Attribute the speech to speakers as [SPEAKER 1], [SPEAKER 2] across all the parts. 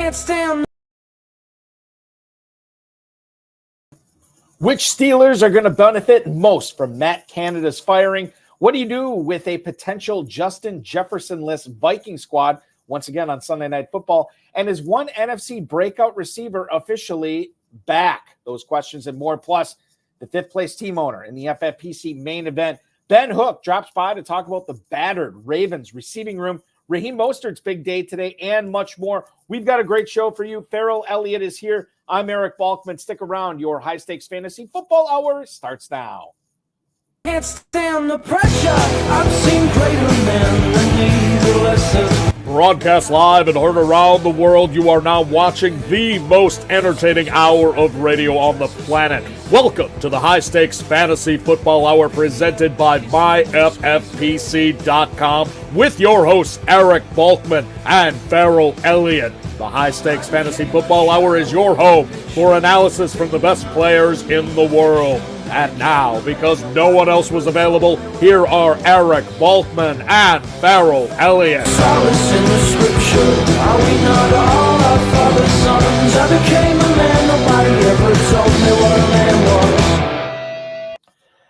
[SPEAKER 1] Can't stand.
[SPEAKER 2] Which Steelers are going to benefit most from Matt Canada's firing? What do you do with a potential Justin Jefferson-less Viking squad once again on Sunday Night Football? And is one NFC breakout receiver officially back? Those questions and more, plus the fifth-place team owner in the FFPC main event, Ben Hook, drops by to talk about the battered Ravens receiving room, Raheem Mostert's big day today, and much more. We've got a great show for you. Farrell Elliott is here. I'm Eric Balkman. Stick around. Your high-stakes fantasy football hour starts now.
[SPEAKER 1] Can't stand the pressure. I've seen greater men than these lessons.
[SPEAKER 3] Broadcast live and heard around the world, you are now watching the most entertaining hour of radio on the planet. Welcome to the High Stakes Fantasy Football Hour presented by MyFFPC.com with your hosts Eric Balkman and Farrell Elliott. The High Stakes Fantasy Football Hour is your home for analysis from the best players in the world. And now, because no one else was available, here are Eric Balkman and Farrell Elliott.
[SPEAKER 1] Solace in the scripture. Are we not all our father's sons? I became a man. Nobody ever told me what a man was.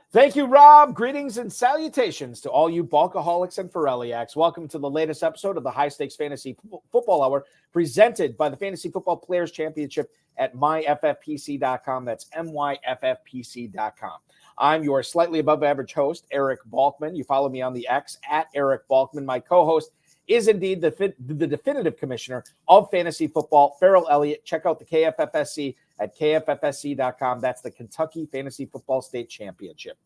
[SPEAKER 2] Thank you, Rob. Greetings and salutations to all you Balkaholics and Farelliacs. Welcome to the latest episode of the High Stakes Fantasy Football Hour presented by the Fantasy Football Players Championship at MyFFPC.com. That's MyFFPC.com. I'm your slightly above average host, Eric Balkman. You follow me on the X at Eric Balkman. My co-host is indeed the definitive commissioner of fantasy football, Farrell Elliott. Check out the KFFSC at KFFSC.com. That's the Kentucky Fantasy Football State Championship.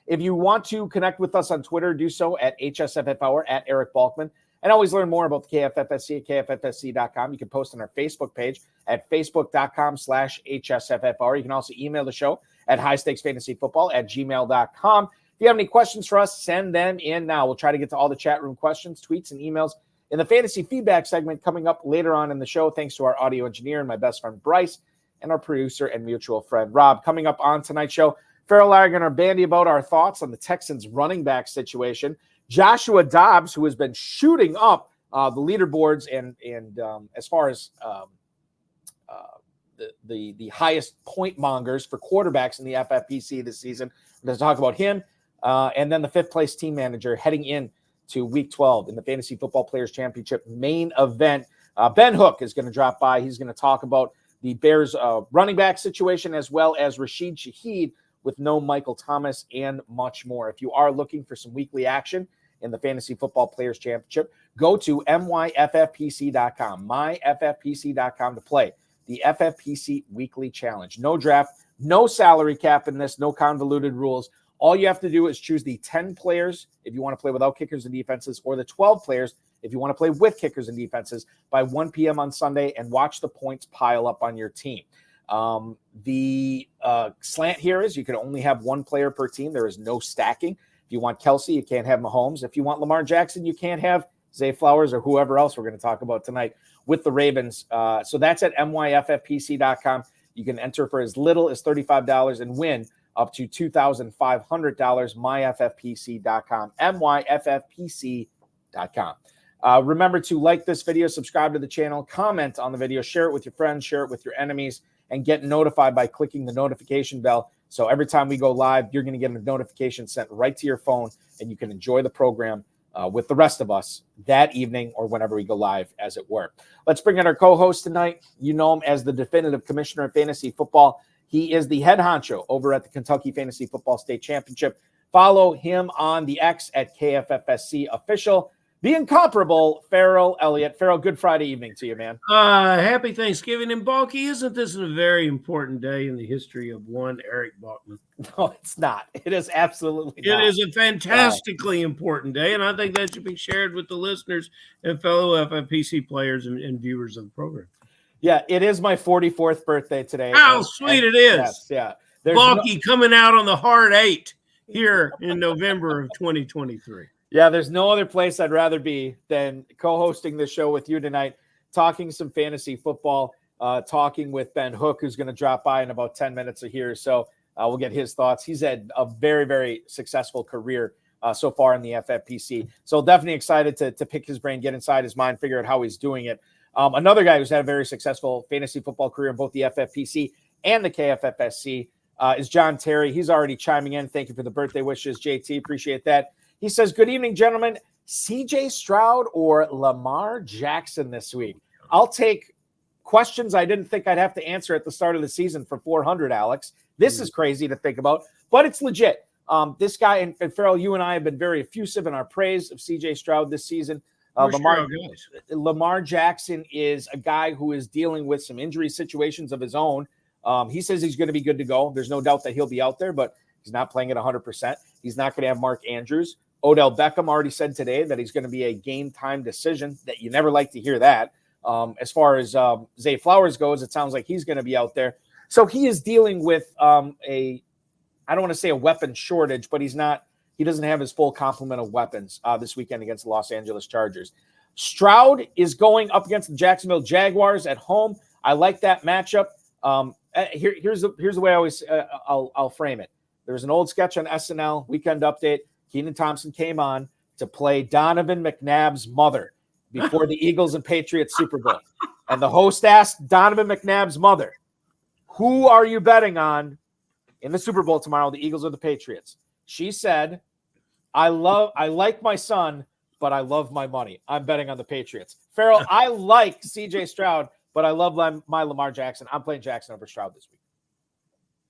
[SPEAKER 2] If you want to connect with us on Twitter, do so at HSFF Hour at Eric Balkman. And always learn more about the KFFSC at KFFSC.com. You can post on our Facebook page at Facebook.com/HSFFR. You can also email the show at highstakesfantasyfootball@gmail.com. If you have any questions for us, send them in now. We'll try to get to all the chat room questions, tweets, and emails in the fantasy feedback segment coming up later on in the show. Thanks to our audio engineer and my best friend Bryce and our producer and mutual friend Rob. Coming up on tonight's show, Farrell and I are going to bandy about our thoughts on the Texans running back situation. Joshua Dobbs, who has been shooting up the leaderboards and as far as the highest point mongers for quarterbacks in the FFPC this season. We're going to talk about him and then the fifth place team manager heading in to week 12 in the Fantasy Football Players Championship main event. Ben Hook is going to drop by. He's going to talk about the Bears running back situation as well as Rashid Shaheed with no Michael Thomas and much more. If you are looking for some weekly action in the Fantasy Football Players Championship, go to MyFFPC.com, MyFFPC.com to play the FFPC Weekly Challenge. No draft, no salary cap in this, no convoluted rules. All you have to do is choose the 10 players if you want to play without kickers and defenses, or the 12 players if you want to play with kickers and defenses by 1 p.m. on Sunday and watch the points pile up on your team. The slant here is you can only have one player per team. There is no stacking. If you want Kelsey, you can't have Mahomes. If you want Lamar Jackson, you can't have Zay Flowers or whoever else we're going to talk about tonight with the Ravens. So that's at MyFFPC.com. You can enter for as little as $35 and win up to $2,500. MyFFPC.com, MyFFPC.com. Remember to like this video, subscribe to the channel, comment on the video, share it with your friends, share it with your enemies, and get notified by clicking the notification bell. So every time we go live, you're going to get a notification sent right to your phone, and you can enjoy the program with the rest of us that evening or whenever we go live, as it were. Let's bring in our co-host tonight. You know him as the definitive commissioner of fantasy football. He is the head honcho over at the Kentucky Fantasy Football State Championship. Follow him on the X at KFFSC Official. The incomparable Farrell Elliott. Farrell, good Friday evening to you, man.
[SPEAKER 4] Happy Thanksgiving. And Balky, isn't this a very important day in the history of one Eric Balkman?
[SPEAKER 2] No, it's not. It is absolutely not.
[SPEAKER 4] It is a fantastically important day, and I think that should be shared with the listeners and fellow FFPC players and viewers of the program.
[SPEAKER 2] Yeah, it is my 44th birthday today.
[SPEAKER 4] How sweet it is.
[SPEAKER 2] Yes, yeah.
[SPEAKER 4] Balky coming out on the hard 8 here in November of 2023.
[SPEAKER 2] Yeah, there's no other place I'd rather be than co-hosting this show with you tonight, talking some fantasy football, talking with Ben Hook, who's going to drop by in about 10 minutes here. So we'll get his thoughts. He's had a very, very successful career so far in the FFPC. So definitely excited to pick his brain, get inside his mind, figure out how he's doing it. Another guy who's had a very successful fantasy football career in both the FFPC and the KFFSC is John Terry. He's already chiming in. Thank you for the birthday wishes, JT. Appreciate that. He says, good evening, gentlemen. CJ Stroud or Lamar Jackson this week? I'll take questions I didn't think I'd have to answer at the start of the season for 400, Alex. This is crazy to think about, but it's legit. This guy, and Farrell, you and I have been very effusive in our praise of CJ Stroud this season. Lamar Jackson is a guy who is dealing with some injury situations of his own. He says he's going to be good to go. There's no doubt that he'll be out there, but he's not playing at 100%. He's not going to have Mark Andrews. Odell Beckham already said today that he's going to be a game-time decision. That you never like to hear that. As far as Zay Flowers goes, it sounds like he's going to be out there. So he is dealing with I don't want to say a weapon shortage, but he doesn't have his full complement of weapons this weekend against the Los Angeles Chargers. Stroud is going up against the Jacksonville Jaguars at home. I like that matchup. Here's the way I always I'll frame it. There's an old sketch on SNL, Weekend Update. Kenan Thompson came on to play Donovan McNabb's mother before the Eagles and Patriots Super Bowl. And the host asked Donovan McNabb's mother, who are you betting on in the Super Bowl tomorrow, the Eagles or the Patriots? She said, I like my son, but I love my money. I'm betting on the Patriots. Farrell, I like CJ Stroud, but I love my Lamar Jackson. I'm playing Jackson over Stroud this week.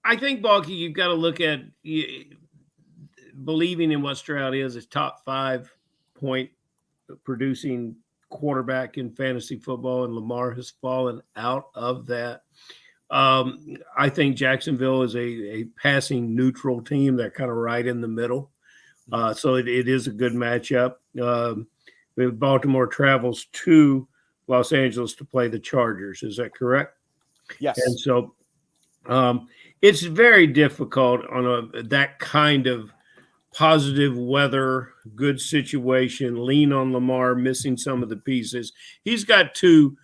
[SPEAKER 4] I think, Balky, you've got to look at believing in what Stroud is a top 5 point producing quarterback in fantasy football, and Lamar has fallen out of that. I think Jacksonville is a passing neutral team. They're kind of right in the middle. So it is a good matchup. Baltimore travels to Los Angeles to play the Chargers. Is that correct?
[SPEAKER 2] Yes.
[SPEAKER 4] And so it's very difficult on that kind of positive weather, good situation, lean on Lamar, missing some of the pieces. He's got 2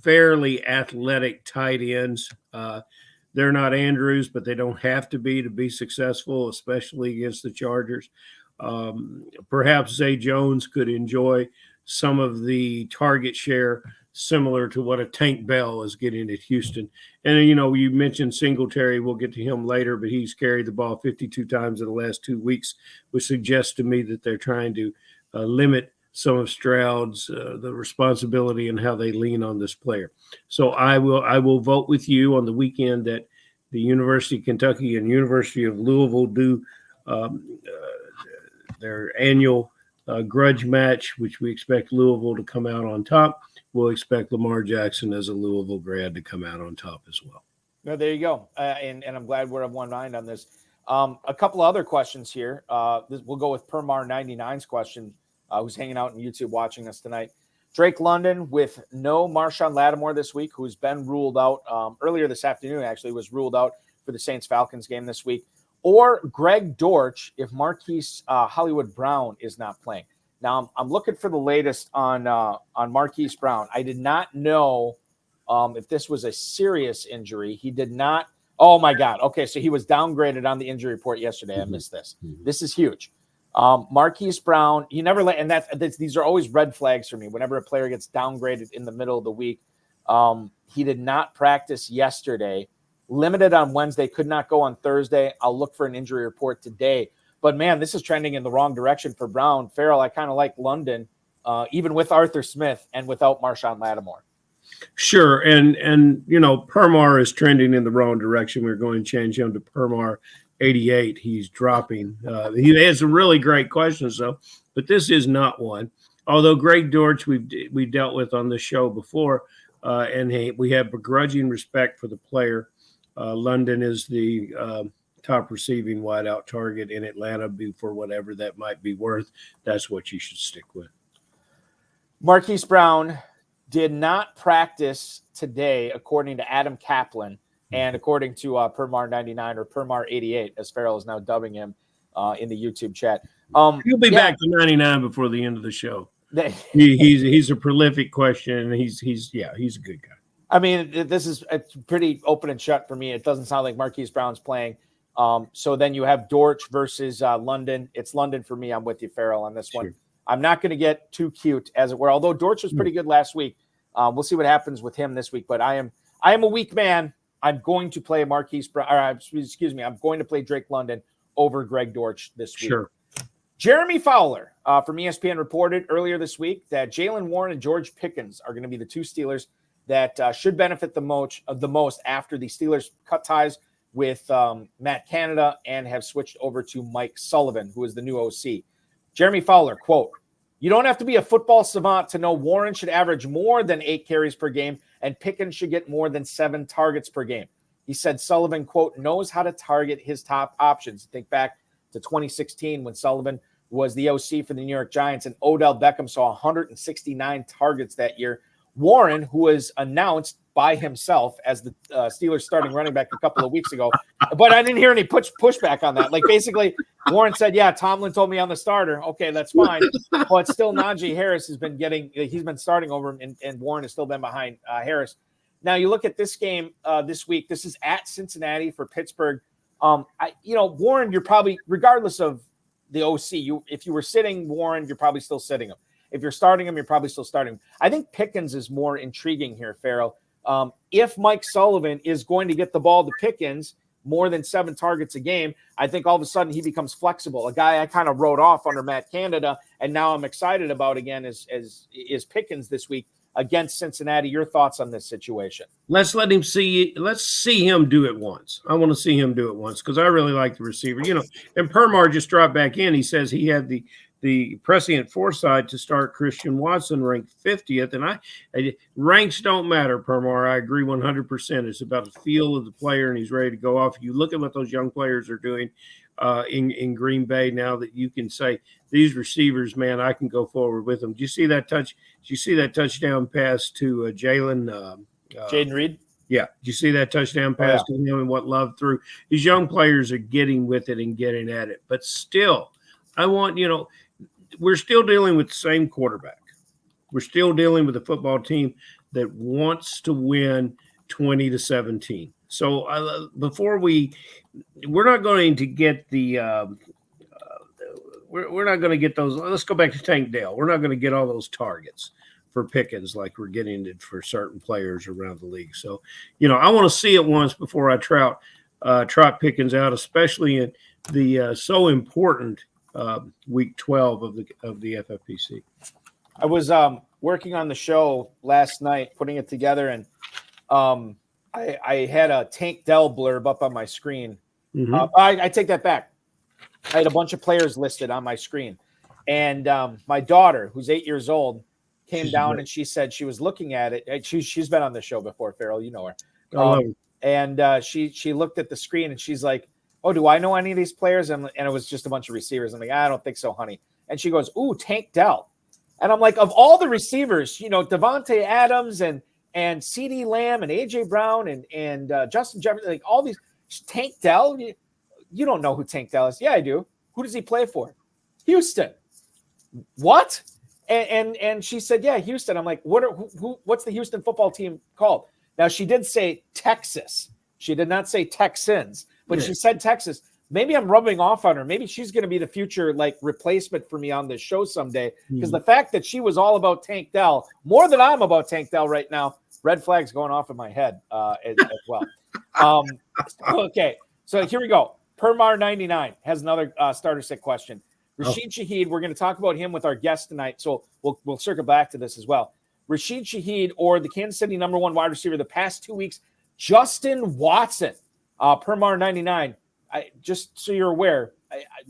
[SPEAKER 4] fairly athletic tight ends. They're not Andrews, but they don't have to be successful, especially against the Chargers. Perhaps Zay Jones could enjoy some of the target share similar to what a Tank Bell is getting at Houston. And, you mentioned Singletary. We'll get to him later, but he's carried the ball 52 times in the last 2 weeks, which suggests to me that they're trying to limit some of Stroud's the responsibility and how they lean on this player. So I will vote with you on the weekend that the University of Kentucky and University of Louisville do their annual grudge match, which we expect Louisville to come out on top. We'll expect Lamar Jackson as a Louisville grad to come out on top as well.
[SPEAKER 2] No, there you go. And I'm glad we're of one mind on this. A couple of other questions here. We'll go with Permar 99's question, who's hanging out on YouTube watching us tonight. Drake London with no Marshawn Lattimore this week, who's been ruled out earlier this afternoon, actually was ruled out for the Saints-Falcons game this week. Or Greg Dortch if Marquise Hollywood Brown is not playing. Now, I'm looking for the latest on Marquise Brown. I did not know if this was a serious injury. He did not. Oh, my God. Okay, so he was downgraded on the injury report yesterday. I missed this. This is huge. Marquise Brown, he never let, and these are always red flags for me. Whenever a player gets downgraded in the middle of the week, he did not practice yesterday, limited on Wednesday, could not go on Thursday. I'll look for an injury report today. But, man, this is trending in the wrong direction for Brown. Farrell, I kind of like London, even with Arthur Smith and without Marshawn Lattimore.
[SPEAKER 4] Sure. And Permar is trending in the wrong direction. We're going to change him to Permar 88. He's dropping. He has some really great questions, though, but this is not one. Although Greg Dortch, we dealt with on the show before, and we have begrudging respect for the player. London is the top receiving wideout target in Atlanta for whatever that might be worth. That's what you should stick with.
[SPEAKER 2] Marquise Brown did not practice today, according to Adam Kaplan, and according to Permar 99 or Permar 88, as Farrell is now dubbing him in the YouTube chat.
[SPEAKER 4] He'll be back to 99 before the end of the show. He's a prolific question. He's a good guy.
[SPEAKER 2] I mean, this is pretty open and shut for me. It doesn't sound like Marquise Brown's playing. So then you have Dortch versus London. It's London for me. I'm with you, Farrell, on this one. I'm not going to get too cute, as it were. Although Dortch was pretty good last week, We'll see what happens with him this week. But I am a weak man. I'm going to play I'm going to play Drake London over Greg Dortch this week.
[SPEAKER 4] Sure.
[SPEAKER 2] Jeremy Fowler from ESPN reported earlier this week that Jaylen Warren and George Pickens are going to be the two Steelers that should benefit the most after the Steelers cut ties with Matt Canada and have switched over to Mike Sullivan, who is the new OC. Jeremy Fowler, quote, "You don't have to be a football savant to know Warren should average more than 8 carries per game and Pickens should get more than 7 targets per game." He said Sullivan, quote, "knows how to target his top options." Think back to 2016 when Sullivan was the OC for the New York Giants and Odell Beckham saw 169 targets that year. Warren, who was announced by himself as the Steelers starting running back a couple of weeks ago, but I didn't hear any pushback on that. Like basically Warren said, yeah, Tomlin told me I'm the starter. Okay, that's fine. But still Najee Harris he's been starting over him and Warren has still been behind Harris. Now you look at this game this week, this is at Cincinnati for Pittsburgh. Warren, you're probably, regardless of the OC, if you were sitting Warren, you're probably still sitting him. If you're starting him, you're probably still starting him. I think Pickens is more intriguing here, Farrell. If Mike Sullivan is going to get the ball to Pickens more than 7 targets a game, I think all of a sudden he becomes flexible. A guy I kind of wrote off under Matt Canada, and now I'm excited about again is Pickens this week against Cincinnati. Your thoughts on this situation?
[SPEAKER 4] Let's see him do it once. I want to see him do it once because I really like the receiver. And Permar just dropped back in. He says he had the prescient foresight to start Christian Watson ranked 50th. And ranks don't matter, Permar. I agree 100%. It's about the feel of the player, and he's ready to go off. You look at what those young players are doing in Green Bay now that you can say, these receivers, man, I can go forward with them. Do you see that touch? Did you see that touchdown pass to Jayden
[SPEAKER 2] Reed?
[SPEAKER 4] Yeah. Did you see that touchdown pass to him and what Love threw? These young players are getting with it and getting at it. But still, I want, we're still dealing with the same quarterback. We're still dealing with a football team that wants to win 20-17. So we're not going to get we're not going to get those. Let's go back to Tank Dell. We're not going to get all those targets for Pickens like we're getting it for certain players around the league. So, I want to see it once before I trot Pickens out, especially in the so important week 12 of the FFPC.
[SPEAKER 2] I was working on the show last night, putting it together, and I had a Tank Dell blurb up on my screen. Mm-hmm. I take that back. I had a bunch of players listed on my screen, and my daughter, who's 8 years old, came down and she said she was looking at it. She's been on the show before, Farrell. You know her. And she looked at the screen and she's like, "Oh, do I know any of these players?" And it was just a bunch of receivers. I'm like, "I don't think so, honey." And she goes, "Ooh, Tank Dell." And I'm like, of all the receivers, Devontae Adams and CeeDee Lamb and AJ Brown and Justin Jefferson, like all these, Tank Dell. You don't know who Tank Dell is? Yeah, I do. Who does he play for? Houston. What? And she said, yeah, Houston. I'm like, what's the Houston football team called? Now, she did say Texas. She did not say Texans, but she said Texas. Maybe I'm rubbing off on her. Maybe she's going to be the future replacement for me on this show someday. Because the fact that she was all about Tank Dell, more than I'm about Tank Dell right now, red flags going off in my head as well. Okay, so here we go. Permar99 has another starter set question. Rashid Shaheed, we're going to talk about him with our guest tonight, so we'll circle back to this as well. Rashid Shaheed or the Kansas City number 1 wide receiver the past 2 weeks, Justin Watson. Permar99, just so you're aware,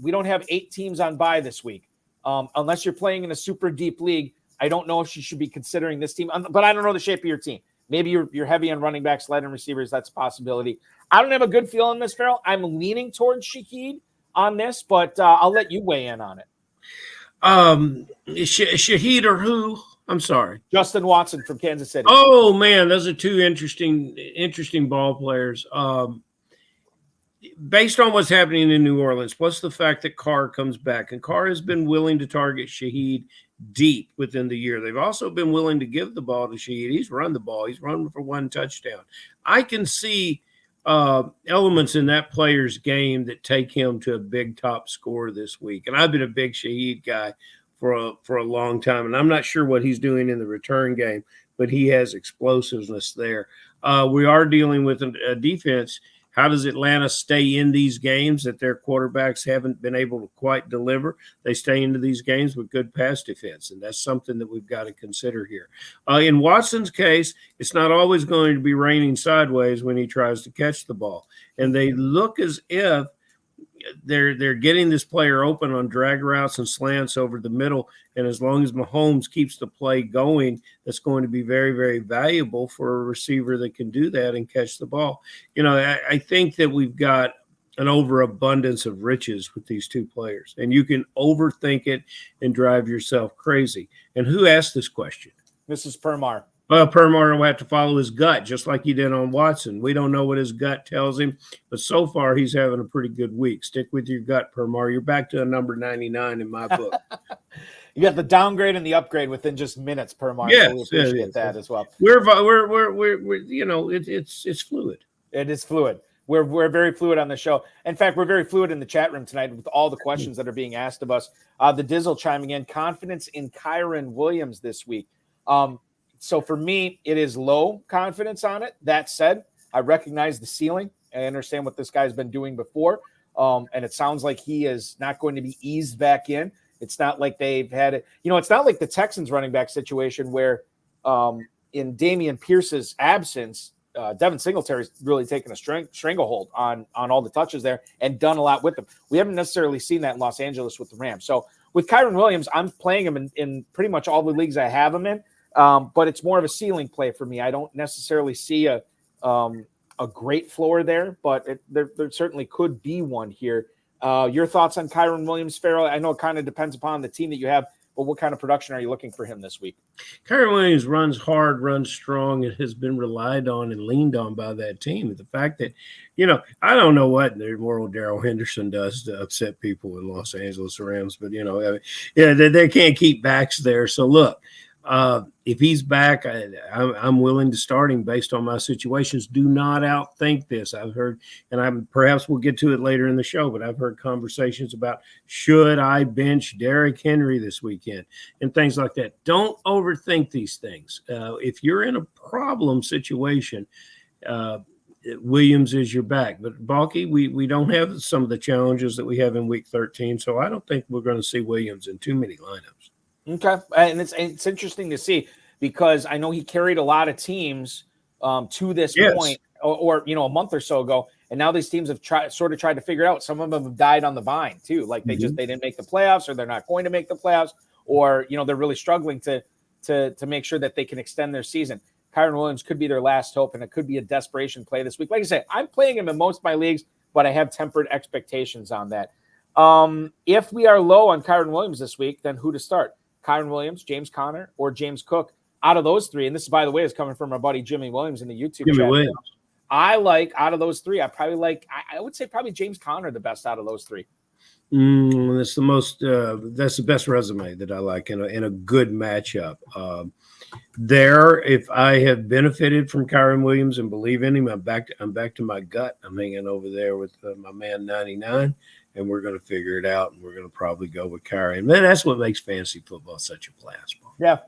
[SPEAKER 2] we don't have 8 teams on bye this week. Unless you're playing in a super deep league, I don't know if you should be considering this team, but I don't know the shape of your team. Maybe you're heavy on running backs, light on receivers. That's a possibility. I don't have a good feel on this, Farrell. I'm leaning towards Shaheed on this, but I'll let you weigh in on it.
[SPEAKER 4] Shaheed or who? I'm sorry.
[SPEAKER 2] Justin Watson from Kansas City.
[SPEAKER 4] Oh, man, those are 2 interesting ball players. Based on what's happening in New Orleans, plus the fact that Carr comes back, and Carr has been willing to target Shaheed deep within the year. They've also been willing to give the ball to Shaheed. He's run the ball. He's run for 1 touchdown. I can see elements in that player's game that take him to a big top score this week. And I've been a big Shaheed guy for a long time. And I'm not sure what he's doing in the return game, but he has explosiveness there. We are dealing with a defense. How does Atlanta stay in these games that their quarterbacks haven't been able to quite deliver? They stay into these games with good pass defense, and that's something that we've got to consider here. In Watson's case, it's not always going to be raining sideways when he tries to catch the ball. And they look as if they're getting this player open on drag routes and slants over the middle. And as long as Mahomes keeps the play going, that's going to be very, very valuable for a receiver that can do that and catch the ball. I think that we've got an overabundance of riches with these two players, and you can overthink it and drive yourself crazy. And who asked this question?
[SPEAKER 2] This is Permar.
[SPEAKER 4] Well, Permar will have to follow his gut, just like he did on Watson. We don't know what his gut tells him, but so far he's having a pretty good week. Stick with your gut, Permar. You're back to a number 99 in my book.
[SPEAKER 2] You got the downgrade and the upgrade within just minutes, Permar.
[SPEAKER 4] Yes,
[SPEAKER 2] so we appreciate that as well.
[SPEAKER 4] We're it's fluid.
[SPEAKER 2] It is fluid. We're very fluid on the show. In fact, we're very fluid in the chat room tonight with all the questions that are being asked of us. The Dizzle chiming in, confidence in Kyren Williams this week. So for me, it is low confidence on it. That said, I recognize the ceiling. I understand what this guy's been doing before. And it sounds like he is not going to be eased back in. It's not like they've had it. It's not like the Texans running back situation where in Damian Pierce's absence, Devin Singletary's really taken a stranglehold on all the touches there and done a lot with them. We haven't necessarily seen that in Los Angeles with the Rams. So with Kyren Williams, I'm playing him in pretty much all the leagues I have him in. But it's more of a ceiling play for me. I don't necessarily see a great floor there, but there certainly could be one here. Your thoughts on Kyren Williams, Farrell? I know it kind of depends upon the team that you have, but what kind of production are you looking for him this week?
[SPEAKER 4] Kyren Williams runs hard, runs strong, and has been relied on and leaned on by that team. The fact that, I don't know what in the world Darrell Henderson does to upset people in Los Angeles Rams, but, they can't keep backs there. So, look, if he's back, I'm willing to start him based on my situations. Do not outthink this. I've heard, and perhaps we'll get to it later in the show, but I've heard conversations about should I bench Derrick Henry this weekend and things like that. Don't overthink these things. If you're in a problem situation, Williams is your back. But, Balky, we don't have some of the challenges that we have in Week 13, so I don't think we're going to see Williams in too many lineups.
[SPEAKER 2] Okay, and it's interesting to see because I know he carried a lot of teams to this point, or a month or so ago, and now these teams have tried to figure out. Some of them have died on the vine too, like they didn't make the playoffs, or they're not going to make the playoffs, or they're really struggling to make sure that they can extend their season. Kyren Williams could be their last hope, and it could be a desperation play this week. Like I said, I'm playing him in most of my leagues, but I have tempered expectations on that. If we are low on Kyren Williams this week, then who to start? Kyren Williams, James Conner, or James Cook. Out of those three, and this, by the way, is coming from our buddy Jimmy Williams in the YouTube chat.
[SPEAKER 4] Williams.
[SPEAKER 2] I like, out of those three, I would say probably James Conner the best out of those three.
[SPEAKER 4] That's the best resume that I like in a good matchup. If I have benefited from Kyren Williams and believe in him, I'm back to my gut. I'm hanging over there with my man 99. And we're going to figure it out, and we're going to probably go with Kyren. Man, that's what makes fantasy football such a blast.
[SPEAKER 2] Yeah.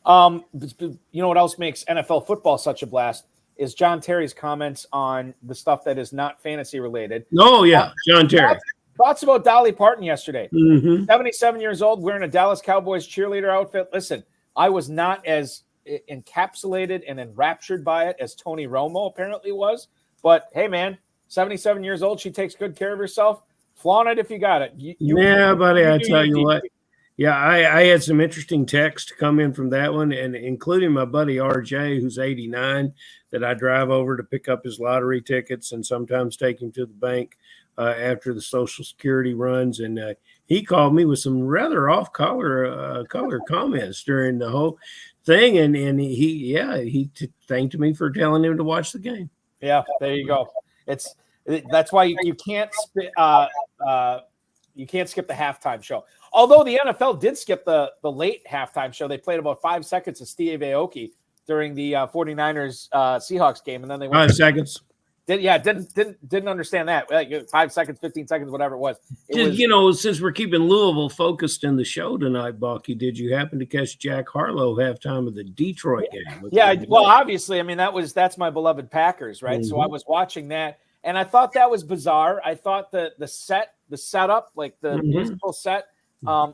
[SPEAKER 2] You know what else makes NFL football such a blast is John Terry's comments on the stuff that is not fantasy related.
[SPEAKER 4] Oh, yeah, John Terry.
[SPEAKER 2] Thoughts about Dolly Parton yesterday.
[SPEAKER 4] 77
[SPEAKER 2] years old, wearing a Dallas Cowboys cheerleader outfit. Listen, I was not as encapsulated and enraptured by it as Tony Romo apparently was. But, hey, man, 77 years old, she takes good care of herself. Flaunt it if you got it.
[SPEAKER 4] Buddy, I tell you what. Yeah, I had some interesting text come in from that one, and including my buddy RJ, who's 89, that I drive over to pick up his lottery tickets and sometimes take him to the bank after the Social Security runs. And he called me with some rather off-color comments during the whole thing, and he thanked me for telling him to watch the game.
[SPEAKER 2] Yeah, there you go. That's why you can't skip the halftime show. Although the NFL did skip the late halftime show, they played about 5 seconds of Steve Aoki during the 49ers Seahawks game, and then they went
[SPEAKER 4] 5 seconds.
[SPEAKER 2] Didn't understand that. Like 5 seconds, 15 seconds, whatever it was.
[SPEAKER 4] Since we're keeping Louisville focused in the show tonight, Bucky, did you happen to catch Jack Harlow halftime of the Detroit game?
[SPEAKER 2] Yeah, well, obviously, I mean that's my beloved Packers, right? So I was watching that, and I thought that was bizarre. I thought the setup, like the musical set,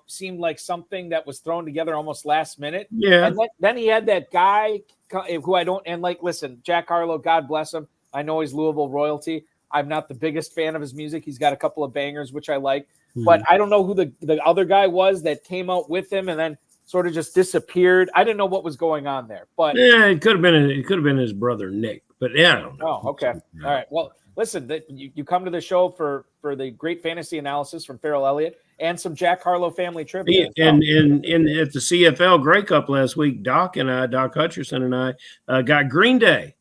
[SPEAKER 2] seemed like something that was thrown together almost last minute.
[SPEAKER 4] Yeah.
[SPEAKER 2] And then he had that guy who I don't, and like, listen, Jack Harlow, God bless him. I know he's Louisville royalty. I'm not the biggest fan of his music. He's got a couple of bangers, which I like, but I don't know who the other guy was that came out with him and then sort of just disappeared. I didn't know what was going on there, but
[SPEAKER 4] yeah, it could have been his brother Nick, but yeah, I don't know.
[SPEAKER 2] Oh, okay. All right. Well, listen, you come to the show for the great fantasy analysis from Farrell Elliott and some Jack Harlow family trivia.
[SPEAKER 4] And at the CFL Grey Cup last week, Doc Hutcherson and I got Green Day,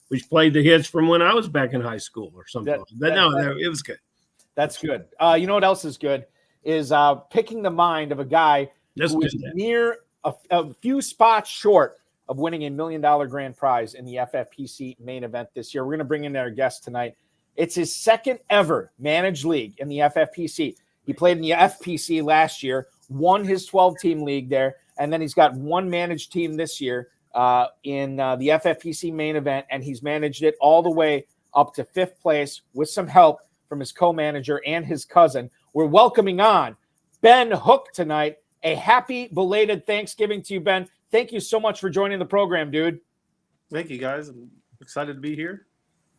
[SPEAKER 4] which played the hits from when I was back in high school or something. It was good.
[SPEAKER 2] That's good. You know what else is good is picking the mind of a guy who is near a few spots short of winning $1 million grand prize in the FFPC main event this year. We're going to bring in our guest tonight. It's his second ever managed league in the FFPC. He played in the FPC last year, won his 12-team league there, and then he's got one managed team this year in the FFPC main event, and he's managed it all the way up to 5th place with some help from his co-manager and his cousin. We're welcoming on Ben Hook tonight. A happy belated Thanksgiving to you, Ben. Thank you so much for joining the program, dude.
[SPEAKER 5] Thank you, guys. I'm excited to be here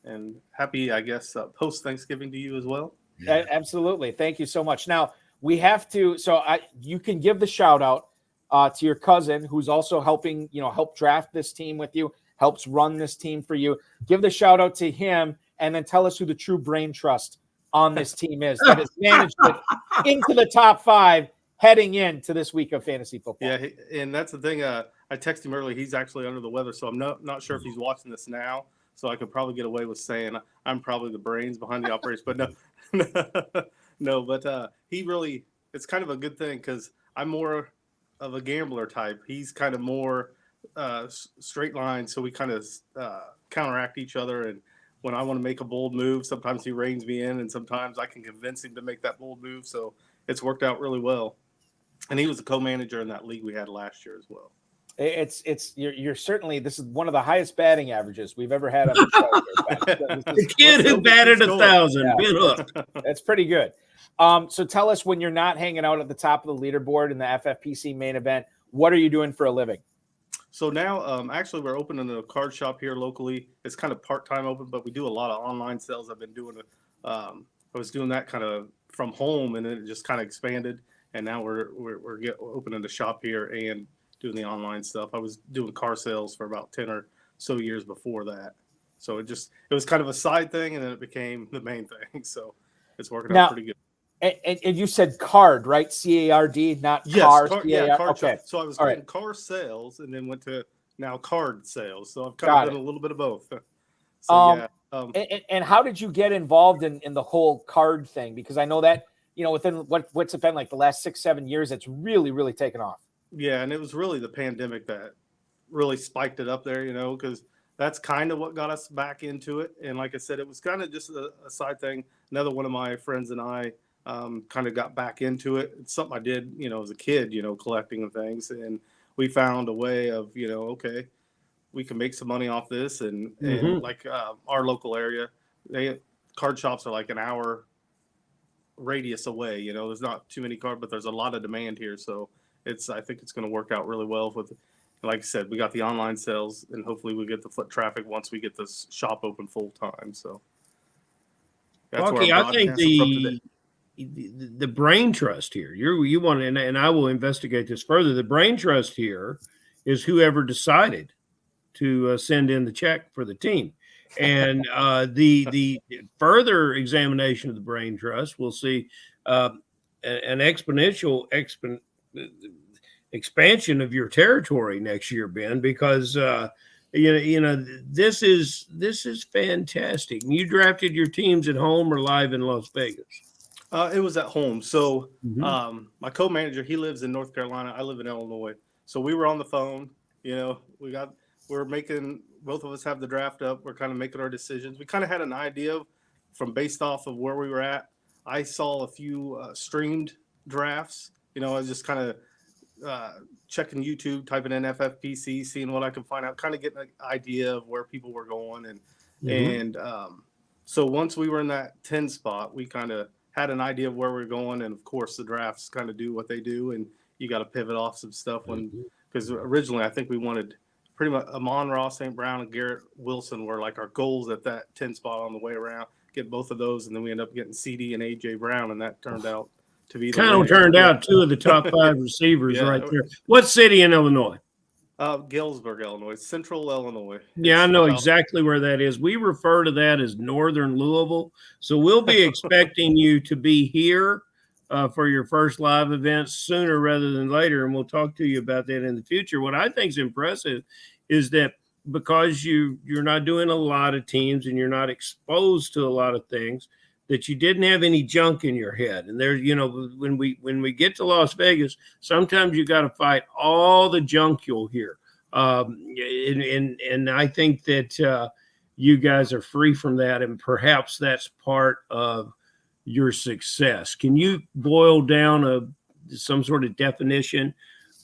[SPEAKER 5] and happy, I guess, post-Thanksgiving to you as well.
[SPEAKER 2] Yeah. Absolutely. Thank you so much. Now, we have to – you can give the shout-out to your cousin who's also helping, help draft this team with you, helps run this team for you. Give the shout-out to him and then tell us who the true brain trust on this team is that has managed it into the top 5 heading into this week of fantasy football.
[SPEAKER 5] Yeah, and that's the thing. I texted him earlier. He's actually under the weather, so I'm not sure if he's watching this now. So I could probably get away with saying I'm probably the brains behind the operation. But no. But he really – it's kind of a good thing because I'm more of a gambler type. He's kind of more straight line, so we kind of counteract each other. And when I want to make a bold move, sometimes he reins me in, and sometimes I can convince him to make that bold move. So it's worked out really well. And he was a co-manager in that league we had last year as well.
[SPEAKER 2] You're certainly, this is one of the highest batting averages we've ever had on the show.
[SPEAKER 4] The kid who batted 1,000, Ben Hook.
[SPEAKER 2] That's pretty good. So tell us, when you're not hanging out at the top of the leaderboard in the FFPC main event, what are you doing for a living?
[SPEAKER 5] So now, actually, we're opening a card shop here locally. It's kind of part-time open, but we do a lot of online sales. I've been doing it. I was doing that kind of from home, and then it just kind of expanded. And now we're opening the shop here and doing the online stuff. I was doing car sales for about 10 or so years before that. So it was kind of a side thing, and then it became the main thing. So it's working out pretty good.
[SPEAKER 2] And you said card, right? CARD, not
[SPEAKER 5] yes,
[SPEAKER 2] car.
[SPEAKER 5] Card
[SPEAKER 2] okay.
[SPEAKER 5] shop. So I was doing car sales and then went to now card sales. So I've kind of done a little bit of both. So
[SPEAKER 2] and how did you get involved in the whole card thing? Because I know that, within what's it been like the last 6-7 years, it's really, really taken off.
[SPEAKER 5] Yeah, and it was really the pandemic that really spiked it up there, because that's kind of what got us back into it. And like I said, it was kind of just a side thing. Another one of my friends and I kind of got back into it. It's something I did, as a kid, collecting and things. And we found a way of, okay, we can make some money off this. And like our local area, card shops are like an hour radius away. There's not too many cards, but there's a lot of demand here. So I think it's going to work out really well with, like I said, we got the online sales, and hopefully we get the foot traffic once we get this shop open full time. So
[SPEAKER 4] that's where I think the brain trust here, you want, and I will investigate this further. The brain trust here is whoever decided to send in the check for the team. And the further examination of the brain trust, we'll see an exponential expansion of your territory next year, Ben, because this is fantastic. You drafted your teams at home or live in Las Vegas?
[SPEAKER 5] It was at home. So my co-manager, he lives in North Carolina. I live in Illinois. So we were on the phone. both of us have the draft up. We're kind of making our decisions. We kind of had an idea from based off of where we were at. I saw a few streamed drafts. You know, I was just kind of checking YouTube, typing in FFPC, seeing what I could find out, kind of getting an idea of where people were going. And so once we were in that 10 spot, we kind of had an idea of where we were going. And of course, the drafts kind of do what they do. And you got to pivot off some stuff because originally I think we wanted pretty much Amon-Ra, St. Brown, and Garrett Wilson were like our goals at that 10 spot on the way around. Get both of those, and then we end up getting CD and AJ Brown, and that turned out to be
[SPEAKER 4] kind of turned out 2 of the top 5 receivers right there. What city in Illinois?
[SPEAKER 5] Galesburg, Illinois, Central Illinois.
[SPEAKER 4] Yeah, I know exactly where that is. We refer to that as Northern Louisville. So we'll be expecting you to be here for your first live event sooner rather than later, and we'll talk to you about that in the future. What I think is impressive is that because you're not doing a lot of teams and you're not exposed to a lot of things, that you didn't have any junk in your head. And there, you know, when we get to Las Vegas, sometimes you got to fight all the junk you'll hear. And I think that you guys are free from that, and perhaps that's part of your success. Can you boil down some sort of definition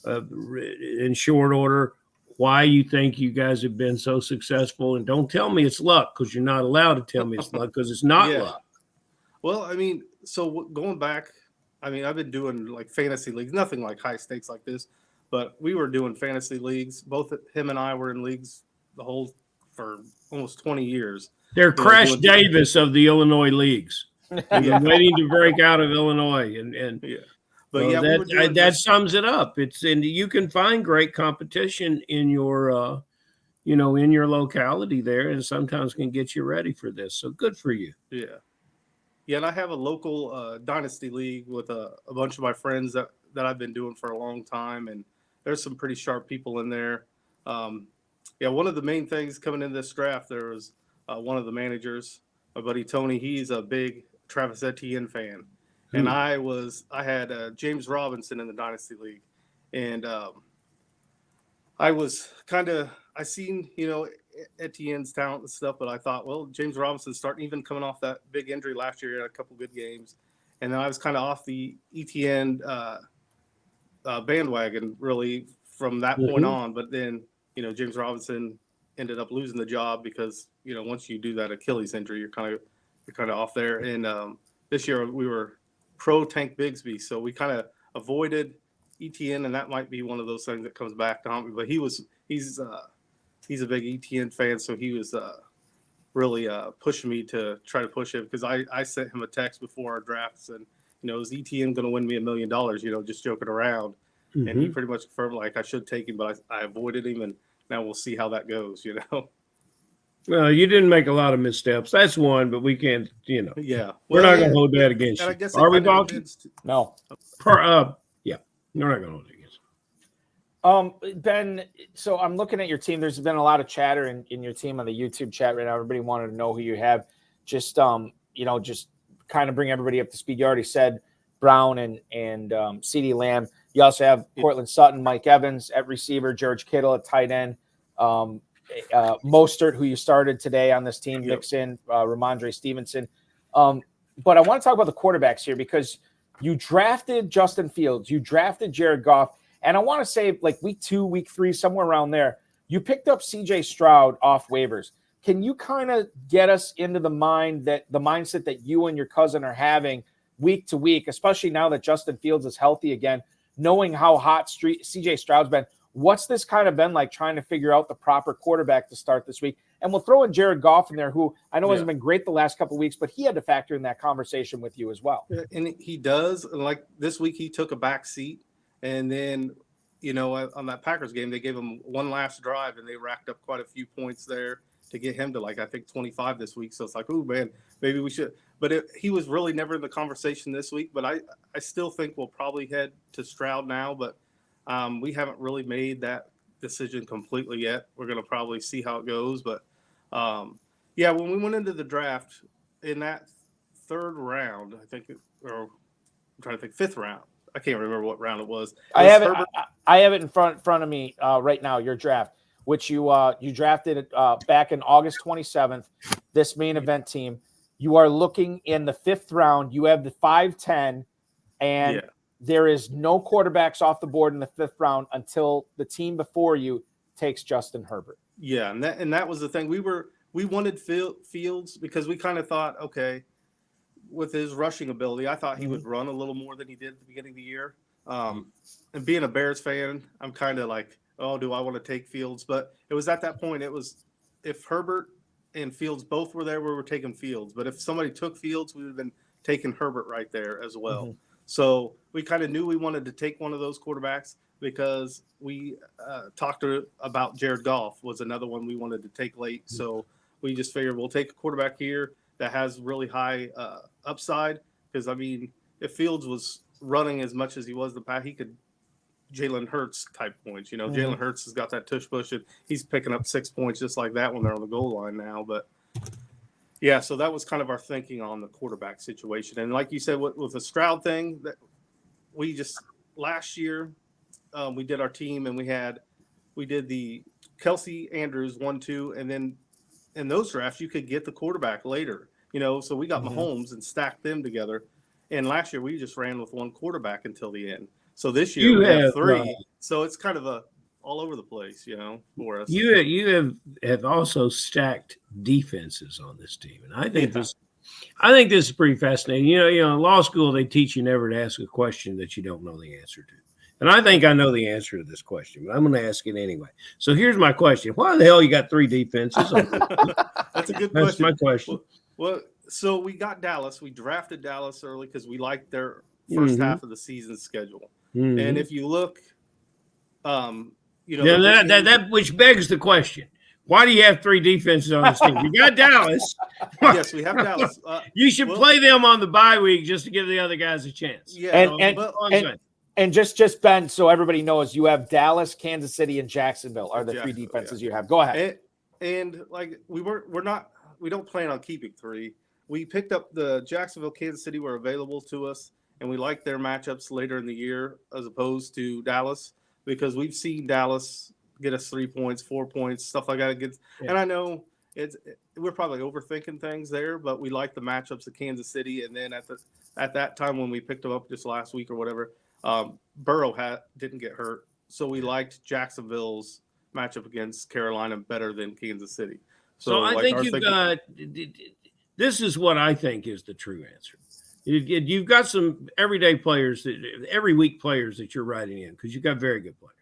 [SPEAKER 4] in short order why you think you guys have been so successful? And don't tell me it's luck, because you're not allowed to tell me it's luck, because it's not luck.
[SPEAKER 5] Well, I mean, so going back, I mean, I've been doing like fantasy leagues, nothing like high stakes like this, but we were doing fantasy leagues. Both him and I were in leagues for almost 20 years.
[SPEAKER 4] They're Crash Davis of the Illinois leagues. They've been waiting to break out of Illinois, and
[SPEAKER 5] yeah.
[SPEAKER 4] But well, that sums it up. And you can find great competition in your, in your locality there, and sometimes can get you ready for this. So good for you.
[SPEAKER 5] Yeah. Yeah, and I have a local dynasty league with a bunch of my friends that I've been doing for a long time, and there's some pretty sharp people in there. One of the main things coming in this draft, there was one of the managers, my buddy Tony. He's a big Travis Etienne fan. And I had James Robinson in the Dynasty League. And I seen, Etienne's talent and stuff, but I thought, well, James Robinson's starting, even coming off that big injury last year, he had a couple good games. And then I was kind of off the Etienne bandwagon really from that point on. But then, James Robinson ended up losing the job because, once you do that Achilles injury, you're kind of off there. And this year we were pro Tank Bigsby, so we kind of avoided Etienne, and that might be one of those things that comes back to haunt me. But he's a big Etienne fan, so he was really pushing me to try to push him, because I sent him a text before our drafts, and is Etienne going to win me $1 million? Just joking around, and he pretty much confirmed like I should take him, but I avoided him, and now we'll see how that goes.
[SPEAKER 4] Well, you didn't make a lot of missteps. That's one, but we can't,
[SPEAKER 5] Yeah.
[SPEAKER 4] We're not going to hold that against you. Are we, Balky?
[SPEAKER 2] No.
[SPEAKER 4] Yeah. We're not going to hold it against
[SPEAKER 2] you. Ben, so I'm looking at your team. There's been a lot of chatter in your team on the YouTube chat right now. Everybody wanted to know who you have. Just kind of bring everybody up to speed. You already said Brown and CeeDee Lamb. You also have Cortland Sutton, Mike Evans at receiver, George Kittle at tight end. Mostert, who you started today on this team, Mixon, Ramondre Stevenson. But I want to talk about the quarterbacks here, because you drafted Justin Fields, you drafted Jared Goff, and I want to say like week 2, week 3, somewhere around there, you picked up CJ Stroud off waivers. Can you kind of get us into the mindset that you and your cousin are having week to week, especially now that Justin Fields is healthy again, knowing how hot CJ Stroud's been? What's this kind of been like, trying to figure out the proper quarterback to start this week? And we'll throw in Jared Goff in there, who I know hasn't been great the last couple of weeks, but he had to factor in that conversation with you as well.
[SPEAKER 5] And he does. Like this week, he took a back seat. And then, on that Packers game, they gave him one last drive, and they racked up quite a few points there to get him to, I think 25 this week. So it's like, oh, man, maybe we should. But he was really never in the conversation this week. But I still think we'll probably head to Stroud now. But we haven't really made that decision completely yet. We're going to probably see how it goes. But, when we went into the draft in that third round, I think, or I'm trying to think, fifth round. I can't remember what round it was.
[SPEAKER 2] I have it in front of me right now, your draft. which you drafted back in August 27th, this main event team. You are looking in the 5th round. You have the 5-10, and
[SPEAKER 5] Yeah.
[SPEAKER 2] there is no quarterbacks off the board in the 5th round until the team before you takes Justin Herbert.
[SPEAKER 5] Yeah, and that was the thing. We wanted Fields because we kind of thought, okay, with his rushing ability, I thought he would run a little more than he did at the beginning of the year. And being a Bears fan, I'm kind of like, oh, do I want to take Fields? But it was at that point, it was if Herbert and Fields both were there, we were taking Fields. But if somebody took Fields, we would have been taking Herbert right there as well. So we kind of knew we wanted to take one of those quarterbacks because we talked about Jared Goff was another one we wanted to take late. So we just figured we'll take a quarterback here that has really high upside. Because, I mean, if Fields was running as much as he was the past, he could Jalen Hurts type points. You know, Jalen Hurts has got that tush push, and he's picking up 6 points just like that when they're on the goal line now. But yeah, so that was kind of our thinking on the quarterback situation. And like you said, with the Stroud thing, that we just last year we did our team, and we did the Kelsey Andrews 1-2, and then in those drafts you could get the quarterback later. You know, so we got Mahomes and stacked them together. And last year we just ran with one quarterback until the end. So this year we have 3. So it's kind of all over the place, you know, for us.
[SPEAKER 4] You have also stacked defenses on this team, and I think this is pretty fascinating. You know, in law school they teach you never to ask a question that you don't know the answer to, and I think I know the answer to this question, but I'm going to ask it anyway. So here's my question: why the hell you got 3 defenses?
[SPEAKER 5] That's a good question.
[SPEAKER 4] That's my question.
[SPEAKER 5] Well, so we got Dallas. We drafted Dallas early because we liked their first half of the season schedule. And if you look, you know,
[SPEAKER 4] that which begs the question: why do you have 3 defenses on this team? You got Dallas.
[SPEAKER 5] Yes, we have Dallas.
[SPEAKER 4] You should play them on the bye week just to give the other guys a chance.
[SPEAKER 5] Yeah,
[SPEAKER 2] and just Ben, so everybody knows, you have Dallas, Kansas City, and Jacksonville are the 3 defenses you have. Go ahead.
[SPEAKER 5] And like we don't plan on keeping 3. We picked up the Jacksonville, Kansas City were available to us, and we like their matchups later in the year as opposed to Dallas because we've seen Dallas get us 3 points, 4 points, stuff like that. And I know we're probably overthinking things there, but we like the matchups of Kansas City. And then at that time when we picked them up just last week or whatever, Burrow didn't get hurt, so we liked Jacksonville's matchup against Carolina better than Kansas City.
[SPEAKER 4] So I think you've got. This is what I think is the true answer. You've got some everyday players, every week players that you're writing in because you've got very good players.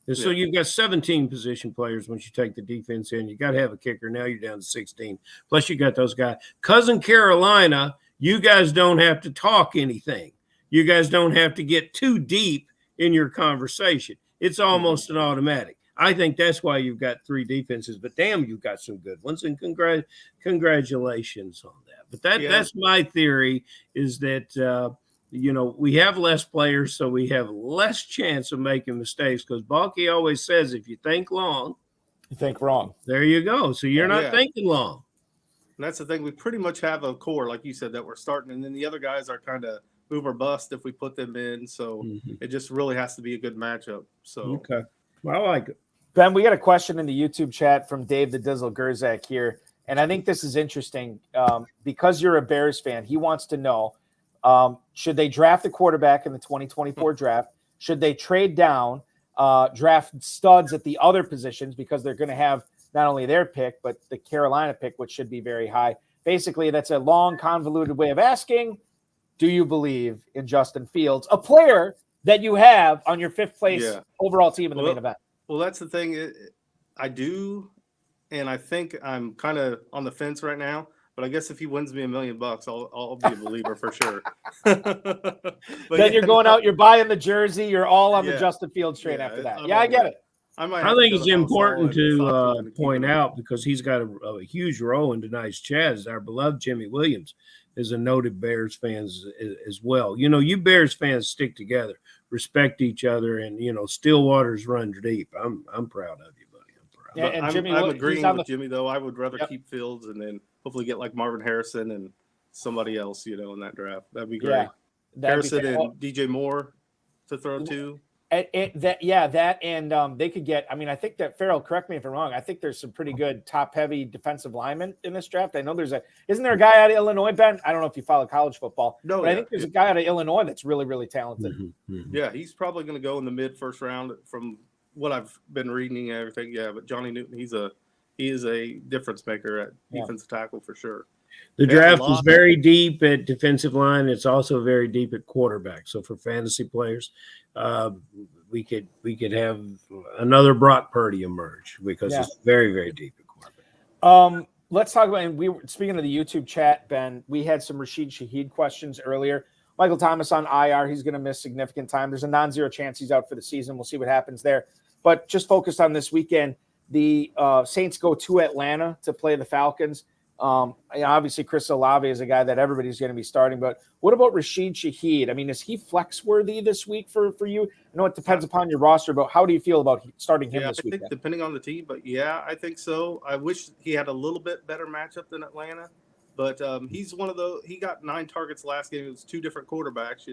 [SPEAKER 4] And so you've got 17 position players once you take the defense in. You got to have a kicker. Now you're down to 16. Plus you got those guys. Cousin Carolina, you guys don't have to talk anything. You guys don't have to get too deep in your conversation. It's almost an automatic. I think that's why you've got 3 defenses, but damn, you've got some good ones, and congratulations on that. But that's my theory is that, you know, we have less players, so we have less chance of making mistakes because Balky always says, if you think long,
[SPEAKER 2] you think wrong.
[SPEAKER 4] There you go. So you're not thinking long.
[SPEAKER 5] And that's the thing. We pretty much have a core, like you said, that we're starting, and then the other guys are kind of move or bust if we put them in. So it just really has to be a good matchup. So
[SPEAKER 4] okay, well, I like it.
[SPEAKER 2] Ben, we got a question in the YouTube chat from Dave the Dizzle Gerzak here, and I think this is interesting because you're a Bears fan. He wants to know, should they draft a quarterback in the 2024 draft? Should they trade down, draft studs at the other positions because they're going to have not only their pick, but the Carolina pick, which should be very high? Basically, that's a long, convoluted way of asking, do you believe in Justin Fields, a player that you have on your 5th place overall team in the main event?
[SPEAKER 5] Well, that's the thing. I do, and I think I'm kind of on the fence right now. But I guess if he wins me $1 million, I'll be a believer for sure.
[SPEAKER 2] Then you're going out, you're buying the jersey, you're all on the Justin Fields train after that. I get it.
[SPEAKER 5] I
[SPEAKER 4] think it's important to point out because he's got a huge role in tonight's chat. Is our beloved Jimmy Williams is a noted Bears fan as well. You know, you Bears fans stick together, respect each other, and you know, still waters run deep. I'm proud of you, buddy. I'm proud.
[SPEAKER 2] Yeah, and Jimmy,
[SPEAKER 5] I'm agreeing with Jimmy though. I would rather keep Fields and then hopefully get like Marvin Harrison and somebody else, you know, in that draft. That'd be great.
[SPEAKER 2] Yeah,
[SPEAKER 5] Harrison and DJ Moore to throw to.
[SPEAKER 2] That and they could get. I mean, I think that Farrell. Correct me if I'm wrong. I think there's some pretty good top-heavy defensive linemen in this draft. I know isn't there a guy out of Illinois, Ben? I don't know if you follow college football,
[SPEAKER 5] No,
[SPEAKER 2] but I think there's a guy out of Illinois that's really, really talented.
[SPEAKER 5] Yeah, he's probably going to go in the mid first round from what I've been reading and everything. Yeah, but Johnny Newton, he is a difference maker at defensive tackle for sure.
[SPEAKER 4] The draft is very deep at defensive line. It's also very deep at quarterback. So for fantasy players, we could have another Brock Purdy emerge because it's very, very deep at quarterback.
[SPEAKER 2] Let's talk about, and we were speaking of the YouTube chat, Ben, we had some Rashid Shaheed questions earlier. Michael Thomas on IR. He's going to miss significant time. There's a non-zero chance he's out for the season. We'll see what happens there. But just focused on this weekend, the Saints go to Atlanta to play the Falcons. Obviously, Chris Olave is a guy that everybody's going to be starting. But what about Rashid Shaheed? I mean, is he flex worthy this week for you? I know it depends upon your roster, but how do you feel about starting him this week?
[SPEAKER 5] I think depending on the team, but yeah, I think so. I wish he had a little bit better matchup than Atlanta, but he's one of those. He got 9 targets last game. It was 2 different quarterbacks,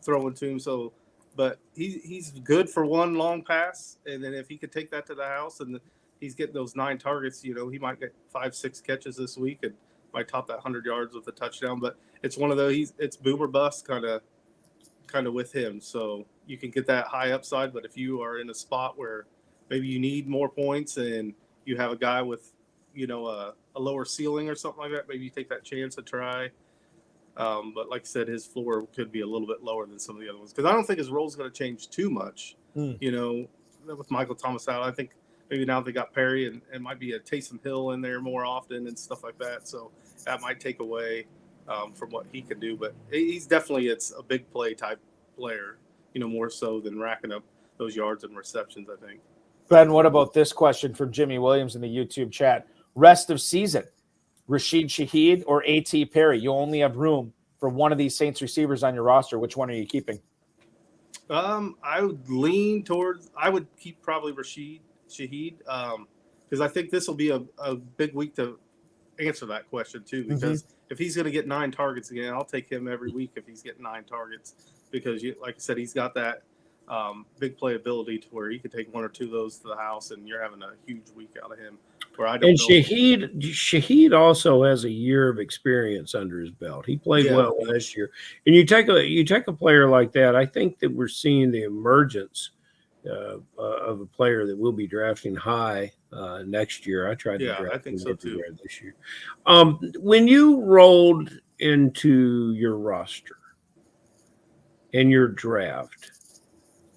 [SPEAKER 5] throwing to him. So, but he's good for one long pass, and then if he could take that to the house and he's getting those 9 targets, he might get 5-6 catches this week and might top that 100 yards with a touchdown. But it's one of those, it's boom or bust kind of with him. So you can get that high upside, but if you are in a spot where maybe you need more points and you have a guy with, a lower ceiling or something like that, maybe you take that chance to try. But like I said, his floor could be a little bit lower than some of the other ones because I don't think his role is going to change too much. With Michael Thomas out, I think maybe now they got Perry and it might be a Taysom Hill in there more often and stuff like that. So that might take away from what he can do. But he's definitely, it's a big play type player, more so than racking up those yards and receptions, I think.
[SPEAKER 2] Ben, what about this question from Jimmy Williams in the YouTube chat? Rest of season, Rashid Shaheed or A.T. Perry? You only have room for one of these Saints receivers on your roster. Which one are you keeping?
[SPEAKER 5] I would lean towards, I would keep probably Rashid Shaheed, because I think this will be a big week to answer that question too. Because if he's going to get 9 targets again, I'll take him every week if he's getting 9 targets. Because, like I said, he's got that big playability to where he could take 1 or 2 of those to the house, and you're having a huge week out of him. Where I don't know.
[SPEAKER 4] Shaheed also has a year of experience under his belt. He played well last year, and you take a player like that. I think that we're seeing the emergence of a player that will be drafting high next year. I tried to draft
[SPEAKER 5] I think so too.
[SPEAKER 4] This year. When you rolled into your roster and your draft,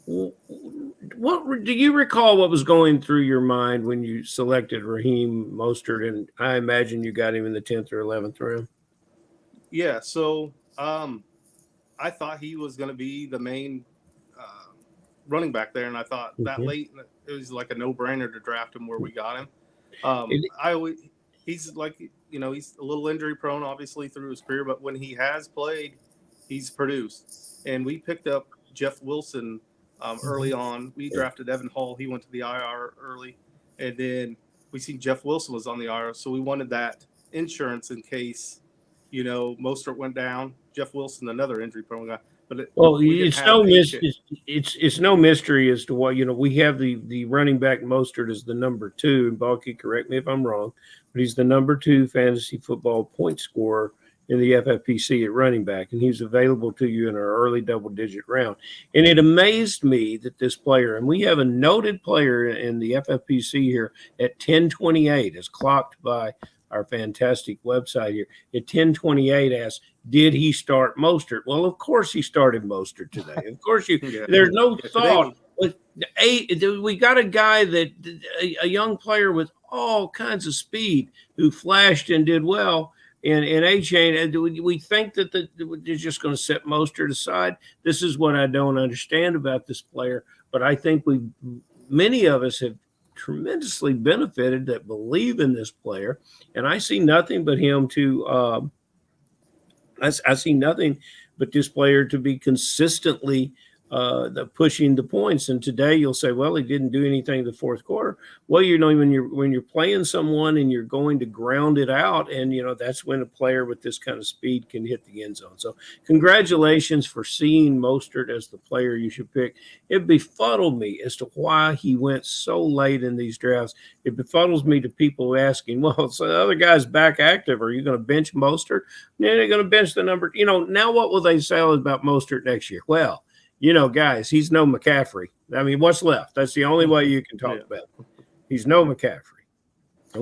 [SPEAKER 4] what do you recall what was going through your mind when you selected Raheem Mostert? And I imagine you got him in the 10th or 11th round.
[SPEAKER 5] Yeah. So I thought he was going to be the main running back there, and I thought that late it was like a no-brainer to draft him where we got him. He's like, he's a little injury prone, obviously, through his career, but when he has played, he's produced. And we picked up Jeff Wilson early on. We drafted Evan Hall. He went to the IR early, and then we seen Jeff Wilson was on the IR, so we wanted that insurance in case, Mostert went down. Jeff Wilson, another injury prone guy. But it's no mystery as to why we have the running back Mostert as the number 2, and Balky, correct me if I'm wrong, but he's the number 2 fantasy football point scorer in the FFPC at running back, and he's available to you in our early double-digit round. And it amazed me that this player, and we have a noted player in the FFPC here at 1028, as clocked by our fantastic website here, at 1028 asks, did he start Mostert? Well, of course he started Mostert today. Of course there's no thought. We got a guy a young player with all kinds of speed who flashed and did well in A-Chain. Do we think that they're just going to set Mostert aside? This is what I don't understand about this player, but I think many of us have tremendously benefited that believe in this player, and I see nothing but him to I see nothing but this player to be consistently
[SPEAKER 4] the pushing the points. And today you'll say, well, he didn't do anything in the fourth quarter. Well, when you're playing someone and you're going to ground it out, and that's when a player with this kind of speed can hit the end zone. So congratulations for seeing Mostert as the player you should pick. It befuddled me as to why he went so late in these drafts. It befuddles me to people asking, well, so the other guy's back active. Are you going to bench Mostert? Then they're going to bench the number. Now what will they say about Mostert next year? Well, guys, he's no McCaffrey. I mean, what's left? That's the only way you can talk about him. He's no McCaffrey.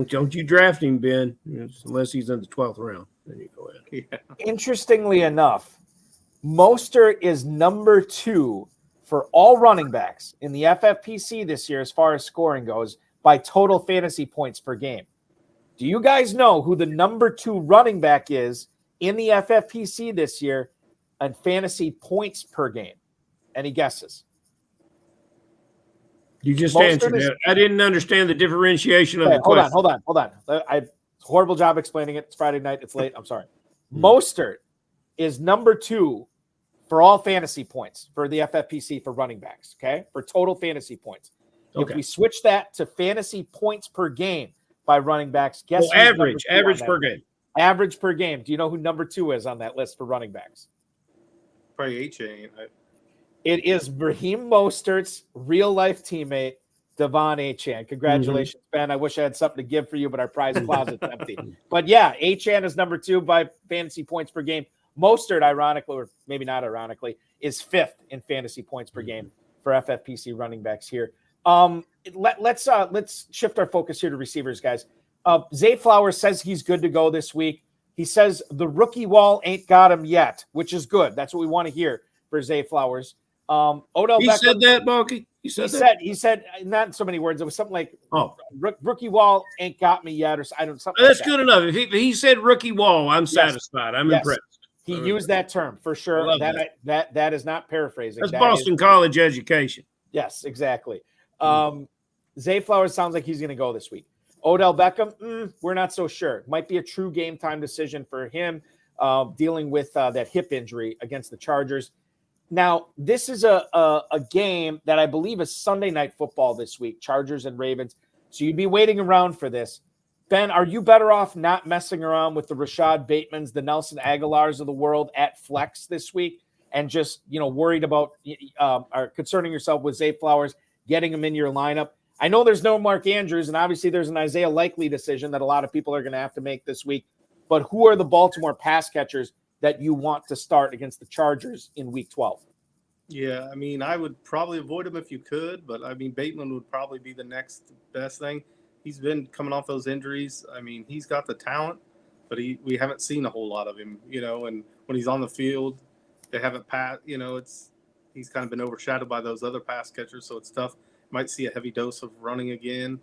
[SPEAKER 4] Don't you draft him, Ben, unless he's in the 12th round. Then you go ahead.
[SPEAKER 5] Yeah.
[SPEAKER 2] Interestingly enough, Mostert is number 2 for all running backs in the FFPC this year as far as scoring goes by total fantasy points per game. Do you guys know who the number 2 running back is in the FFPC this year and fantasy points per game? Any guesses?
[SPEAKER 4] You just
[SPEAKER 2] Mostert
[SPEAKER 4] answered that. I didn't understand the differentiation of the question.
[SPEAKER 2] Hold on. I horrible job explaining it. It's Friday night. It's late. I'm sorry. Mostert is number 2 for all fantasy points for the FFPC for running backs. Okay, for total fantasy points.
[SPEAKER 4] Okay.
[SPEAKER 2] If we switch that to fantasy points per game by running backs, guess who's
[SPEAKER 4] average
[SPEAKER 2] number 2 on
[SPEAKER 4] per
[SPEAKER 2] that?
[SPEAKER 4] game.
[SPEAKER 2] Average per game. Do you know who number 2 is on that list for running backs?
[SPEAKER 5] Probably A-Chain.
[SPEAKER 2] It is Raheem Mostert's real-life teammate, Devon Achane. Congratulations, Ben. I wish I had something to give for you, but our prize closet's empty. But yeah, Achane is number 2 by fantasy points per game. Mostert, ironically, or maybe not ironically, is 5th in fantasy points per game for FFPC running backs here. Let's shift our focus here to receivers, guys. Zay Flowers says he's good to go this week. He says the rookie wall ain't got him yet, which is good. That's what we want to hear for Zay Flowers. Odell
[SPEAKER 4] He
[SPEAKER 2] Beckham
[SPEAKER 4] said that, Balky? He
[SPEAKER 2] said not in so many words. It was something like, rookie wall ain't got me yet, or I don't something.
[SPEAKER 4] That's
[SPEAKER 2] like
[SPEAKER 4] good enough. If he said rookie wall, I'm satisfied. I'm impressed.
[SPEAKER 2] He used that term for sure. That is not paraphrasing.
[SPEAKER 4] That's Boston College education.
[SPEAKER 2] Yes, exactly. Zay Flowers sounds like he's going to go this week. Odell Beckham, we're not so sure. Might be a true game time decision for him, dealing with that hip injury against the Chargers. Now, this is a game that I believe is Sunday Night Football this week, Chargers and Ravens. So you'd be waiting around for this. Ben, are you better off not messing around with the Rashad Batemans, the Nelson Aguilars of the world at flex this week and just, worried about or concerning yourself with Zay Flowers, getting him in your lineup? I know there's no Mark Andrews, and obviously there's an Isaiah Likely decision that a lot of people are going to have to make this week. But who are the Baltimore pass catchers that you want to start against the Chargers in Week 12?
[SPEAKER 5] Yeah, I mean, I would probably avoid him if you could, but I mean, Bateman would probably be the next best thing. He's been coming off those injuries. I mean, he's got the talent, but we haven't seen a whole lot of him, and when he's on the field, they haven't passed, he's kind of been overshadowed by those other pass catchers, so it's tough. Might see a heavy dose of running again.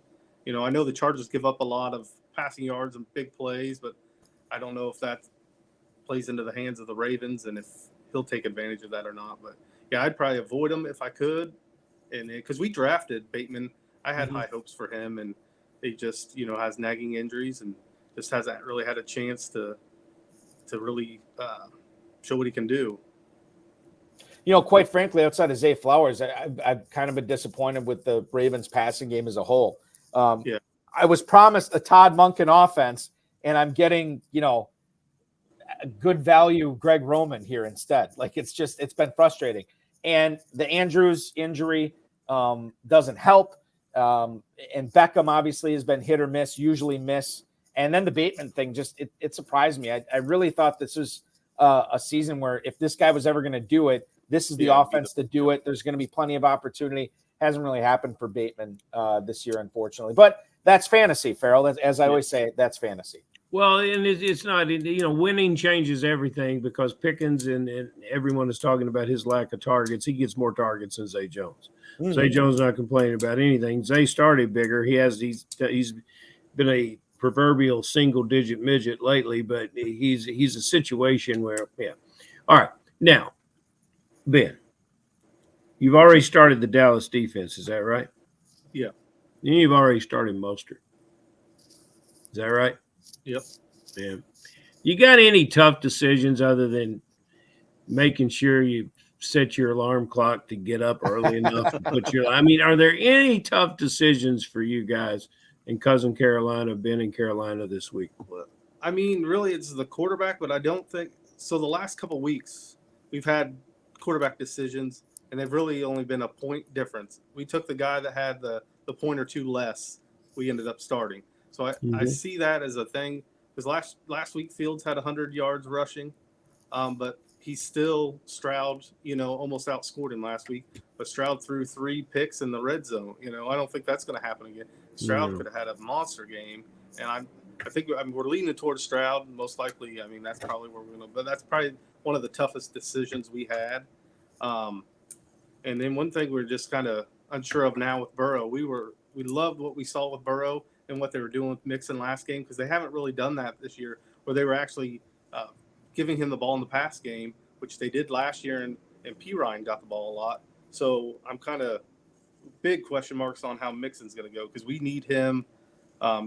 [SPEAKER 5] I know the Chargers give up a lot of passing yards and big plays, but I don't know if that plays into the hands of the Ravens and if he'll take advantage of that or not. But yeah, I'd probably avoid him if I could. And because we drafted Bateman, I had high hopes for him, and he just, has nagging injuries and just hasn't really had a chance to really show what he can do.
[SPEAKER 2] Quite frankly, outside of Zay Flowers, I've kind of been disappointed with the Ravens passing game as a whole. I was promised a Todd Monken offense, and I'm getting, a good value Greg Roman here instead. Like, it's been frustrating. And the Andrews injury doesn't help. And Beckham obviously has been hit or miss, usually miss. And then the Bateman thing, it surprised me. I really thought this was a season where if this guy was ever going to do it, this is the offense to do it. There's going to be plenty of opportunity. Hasn't really happened for Bateman this year, unfortunately. But that's fantasy, Farrell. As I always say, that's fantasy.
[SPEAKER 4] Well, and it's not, winning changes everything because Pickens and everyone is talking about his lack of targets. He gets more targets than Zay Jones. Zay Jones not complaining about anything. Zay started bigger. He's been a proverbial single-digit midget lately, but he's a situation where, All right. Now, Ben, you've already started the Dallas defense. Is that right?
[SPEAKER 5] Yeah.
[SPEAKER 4] And you've already started Mostert. Is that right?
[SPEAKER 5] Yep.
[SPEAKER 4] Yeah. You got any tough decisions other than making sure you set your alarm clock to get up early enough to put your. I mean, are there any tough decisions for you guys in Cousin Carolina, Ben in Carolina this week?
[SPEAKER 5] I mean, really, it's the quarterback, but I don't think so. The last couple of weeks, we've had quarterback decisions, and they've really only been a point difference. We took the guy that had the point or two less. We ended up starting. So I see that as a thing because last week Fields had 100 yards rushing, but he still Stroud, almost outscored him last week. But Stroud threw 3 picks in the red zone. I don't think that's going to happen again. Stroud could have had a monster game, and I think we're leaning towards Stroud most likely. I mean, that's probably where we're going to. But that's probably one of the toughest decisions we had. And then one thing we're just kind of unsure of now with Burrow. We loved what we saw with Burrow and what they were doing with Mixon last game because they haven't really done that this year, where they were actually giving him the ball in the pass game, which they did last year, and P. Ryan got the ball a lot. So I'm kind of big question marks on how Mixon's going to go because we need him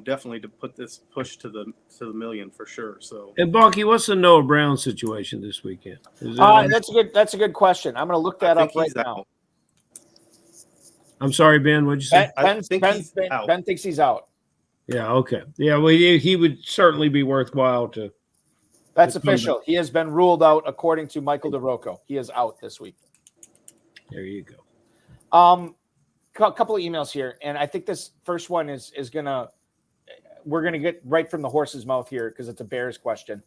[SPEAKER 5] definitely to put this push to the million for sure. So,
[SPEAKER 4] and Balky, what's the Noah Brown situation this weekend?
[SPEAKER 2] That's a good question. I'm going to look that up right now.
[SPEAKER 4] I'm sorry, Ben. What'd you say?
[SPEAKER 2] Ben thinks he's out.
[SPEAKER 4] Yeah. Okay. Yeah. Well, he would certainly be worthwhile to.
[SPEAKER 2] That's official. He has been ruled out according to Michael DeRocco. He is out this week.
[SPEAKER 4] There you go.
[SPEAKER 2] Couple of emails here, and I think this first one is we're gonna get right from the horse's mouth here because it's a Bears question.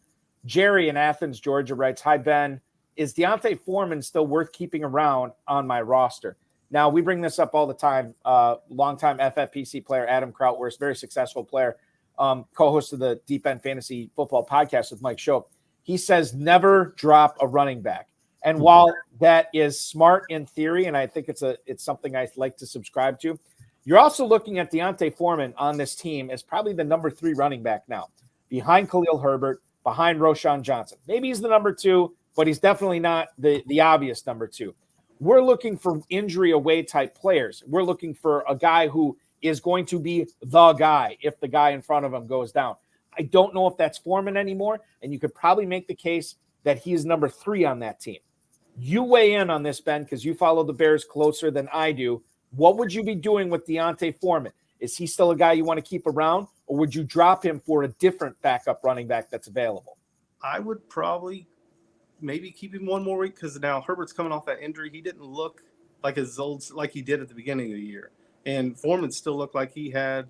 [SPEAKER 2] Jerry in Athens, Georgia writes, "Hi Ben, is D'Onta Foreman still worth keeping around on my roster?" Now we bring this up all the time. Longtime FFPC player Adam Krautwurst, very successful player, co-host of the Deep End Fantasy Football podcast with Mike Shope. He says never drop a running back. And while that is smart in theory, and I think it's something I like to subscribe to, you're also looking at D'Onta Foreman on this team as probably the number 3 running back now, behind Khalil Herbert, behind Roschon Johnson. Maybe he's the number 2, but he's definitely not the obvious number 2. We're looking for injury away type players. We're looking for a guy who is going to be the guy if the guy in front of him goes down. I don't know if that's Foreman anymore, and you could probably make the case that he is number 3 on that team. You weigh in on this, Ben, because you follow the Bears closer than I do. What would you be doing with D'Onta Foreman? Is he still a guy you want to keep around, or would you drop him for a different backup running back that's available?
[SPEAKER 5] I would probably maybe keep him one more week because now Herbert's coming off that injury. He didn't look like like he did at the beginning of the year. And Foreman still looked like he had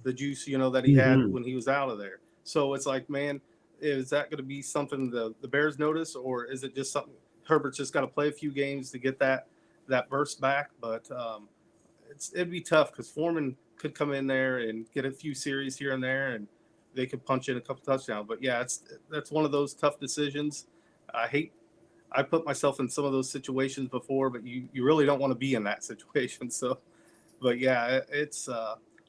[SPEAKER 5] the juice, that he had when he was out of there. So it's like, man, is that going to be something the Bears notice, or is it just something Herbert's just got to play a few games to get that burst back? But it'd be tough because Foreman could come in there and get a few series here and there, and they could punch in a couple touchdowns. But yeah, that's one of those tough decisions. I put myself in some of those situations before, but you really don't want to be in that situation. So, but yeah, it's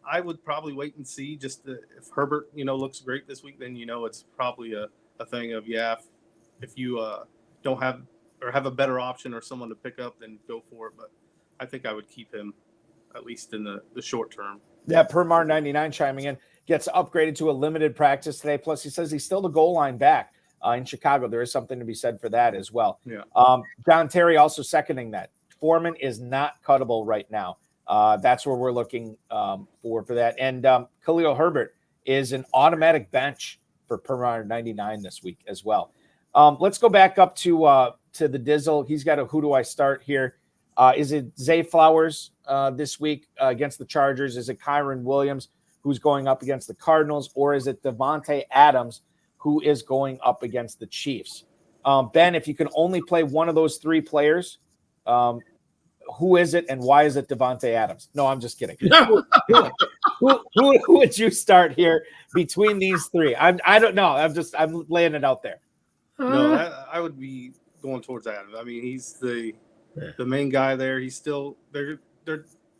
[SPEAKER 5] I would probably wait and see just if Herbert, looks great this week, then, it's probably a thing of, if you don't have or have a better option or someone to pick up, then go for it. But I think I would keep him at least in the short term.
[SPEAKER 2] Yeah, Permar 99 chiming in, gets upgraded to a limited practice today. Plus, he says he's still the goal line back in Chicago. There is something to be said for that as well.
[SPEAKER 5] Yeah.
[SPEAKER 2] John Terry also seconding that. Foreman is not cuttable right now. That's where we're looking for that. And Khalil Herbert is an automatic bench for Permar 99 this week as well. Let's go back up to the Dizzle. He's got a who do I start here? Is it Zay Flowers this week against the Chargers? Is it Kyron Williams who's going up against the Cardinals? Or is it Devontae Adams who is going up against the Chiefs? Ben, if you can only play one of those 3 players, who is it and why is it Devontae Adams? No, I'm just kidding. Who would you start here between these 3? I don't know. I'm laying it out there.
[SPEAKER 5] No, I would be going towards Adams. I mean, he's the main guy there. He's still they're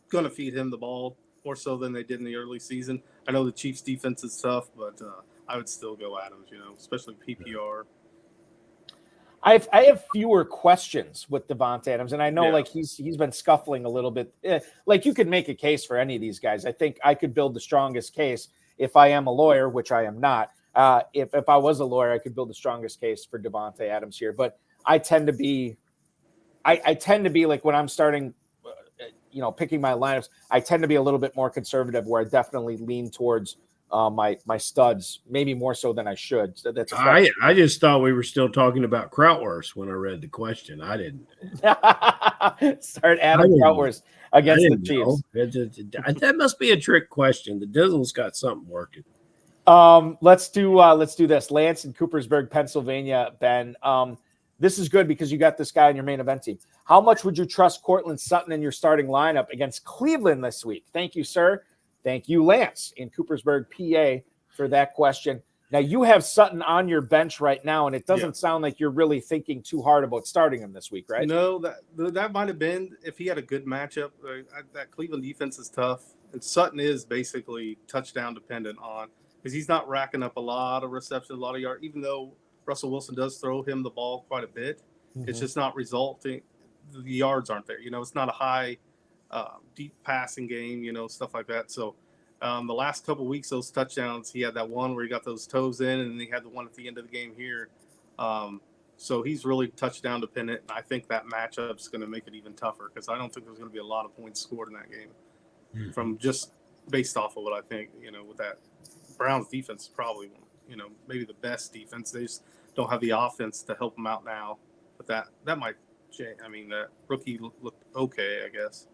[SPEAKER 5] going to feed him the ball more so than they did in the early season. I know the Chiefs defense is tough, but I would still go Adams, especially PPR.
[SPEAKER 2] I have fewer questions with Devontae Adams, and I know like he's been scuffling a little bit. Like you could make a case for any of these guys. I think I could build the strongest case if I am a lawyer, which I am not. If I was a lawyer, I could build the strongest case for Devontae Adams here. But I tend to be I tend to be like when I'm starting, picking my lineups, I tend to be a little bit more conservative where I definitely lean towards my studs, maybe more so than I should. So that's
[SPEAKER 4] I just thought we were still talking about Krautwurst when I read the question. I didn't
[SPEAKER 2] start Adam Krautwurst against the Chiefs.
[SPEAKER 4] That must be a trick question. The Dizzle's got something working.
[SPEAKER 2] Let's do this. Lance in Coopersburg, Pennsylvania. Ben, this is good because you got this guy in your main event team. How much would you trust Cortland Sutton in your starting lineup against Cleveland this week? Thank you, sir. Thank you, Lance in Coopersburg, PA, for that question. Now, you have Sutton on your bench right now, and it doesn't sound like you're really thinking too hard about starting him this week, right?
[SPEAKER 5] No, that might have been if he had a good matchup. That Cleveland defense is tough, and Sutton is basically touchdown dependent on because he's not racking up a lot of receptions, a lot of yards, even though Russell Wilson does throw him the ball quite a bit. Mm-hmm. It's just not resulting. The yards aren't there. It's not a high deep passing game, stuff like that. So the last couple of weeks, those touchdowns, he had that one where he got those toes in, and then he had the one at the end of the game here. So he's really touchdown dependent. And I think that matchup's going to make it even tougher because I don't think there's going to be a lot of points scored in that game from just based off of what I think, with that Browns defense, probably, maybe the best defense. They just don't have the offense to help them out now. But that might change. I mean, that rookie looked okay, I guess.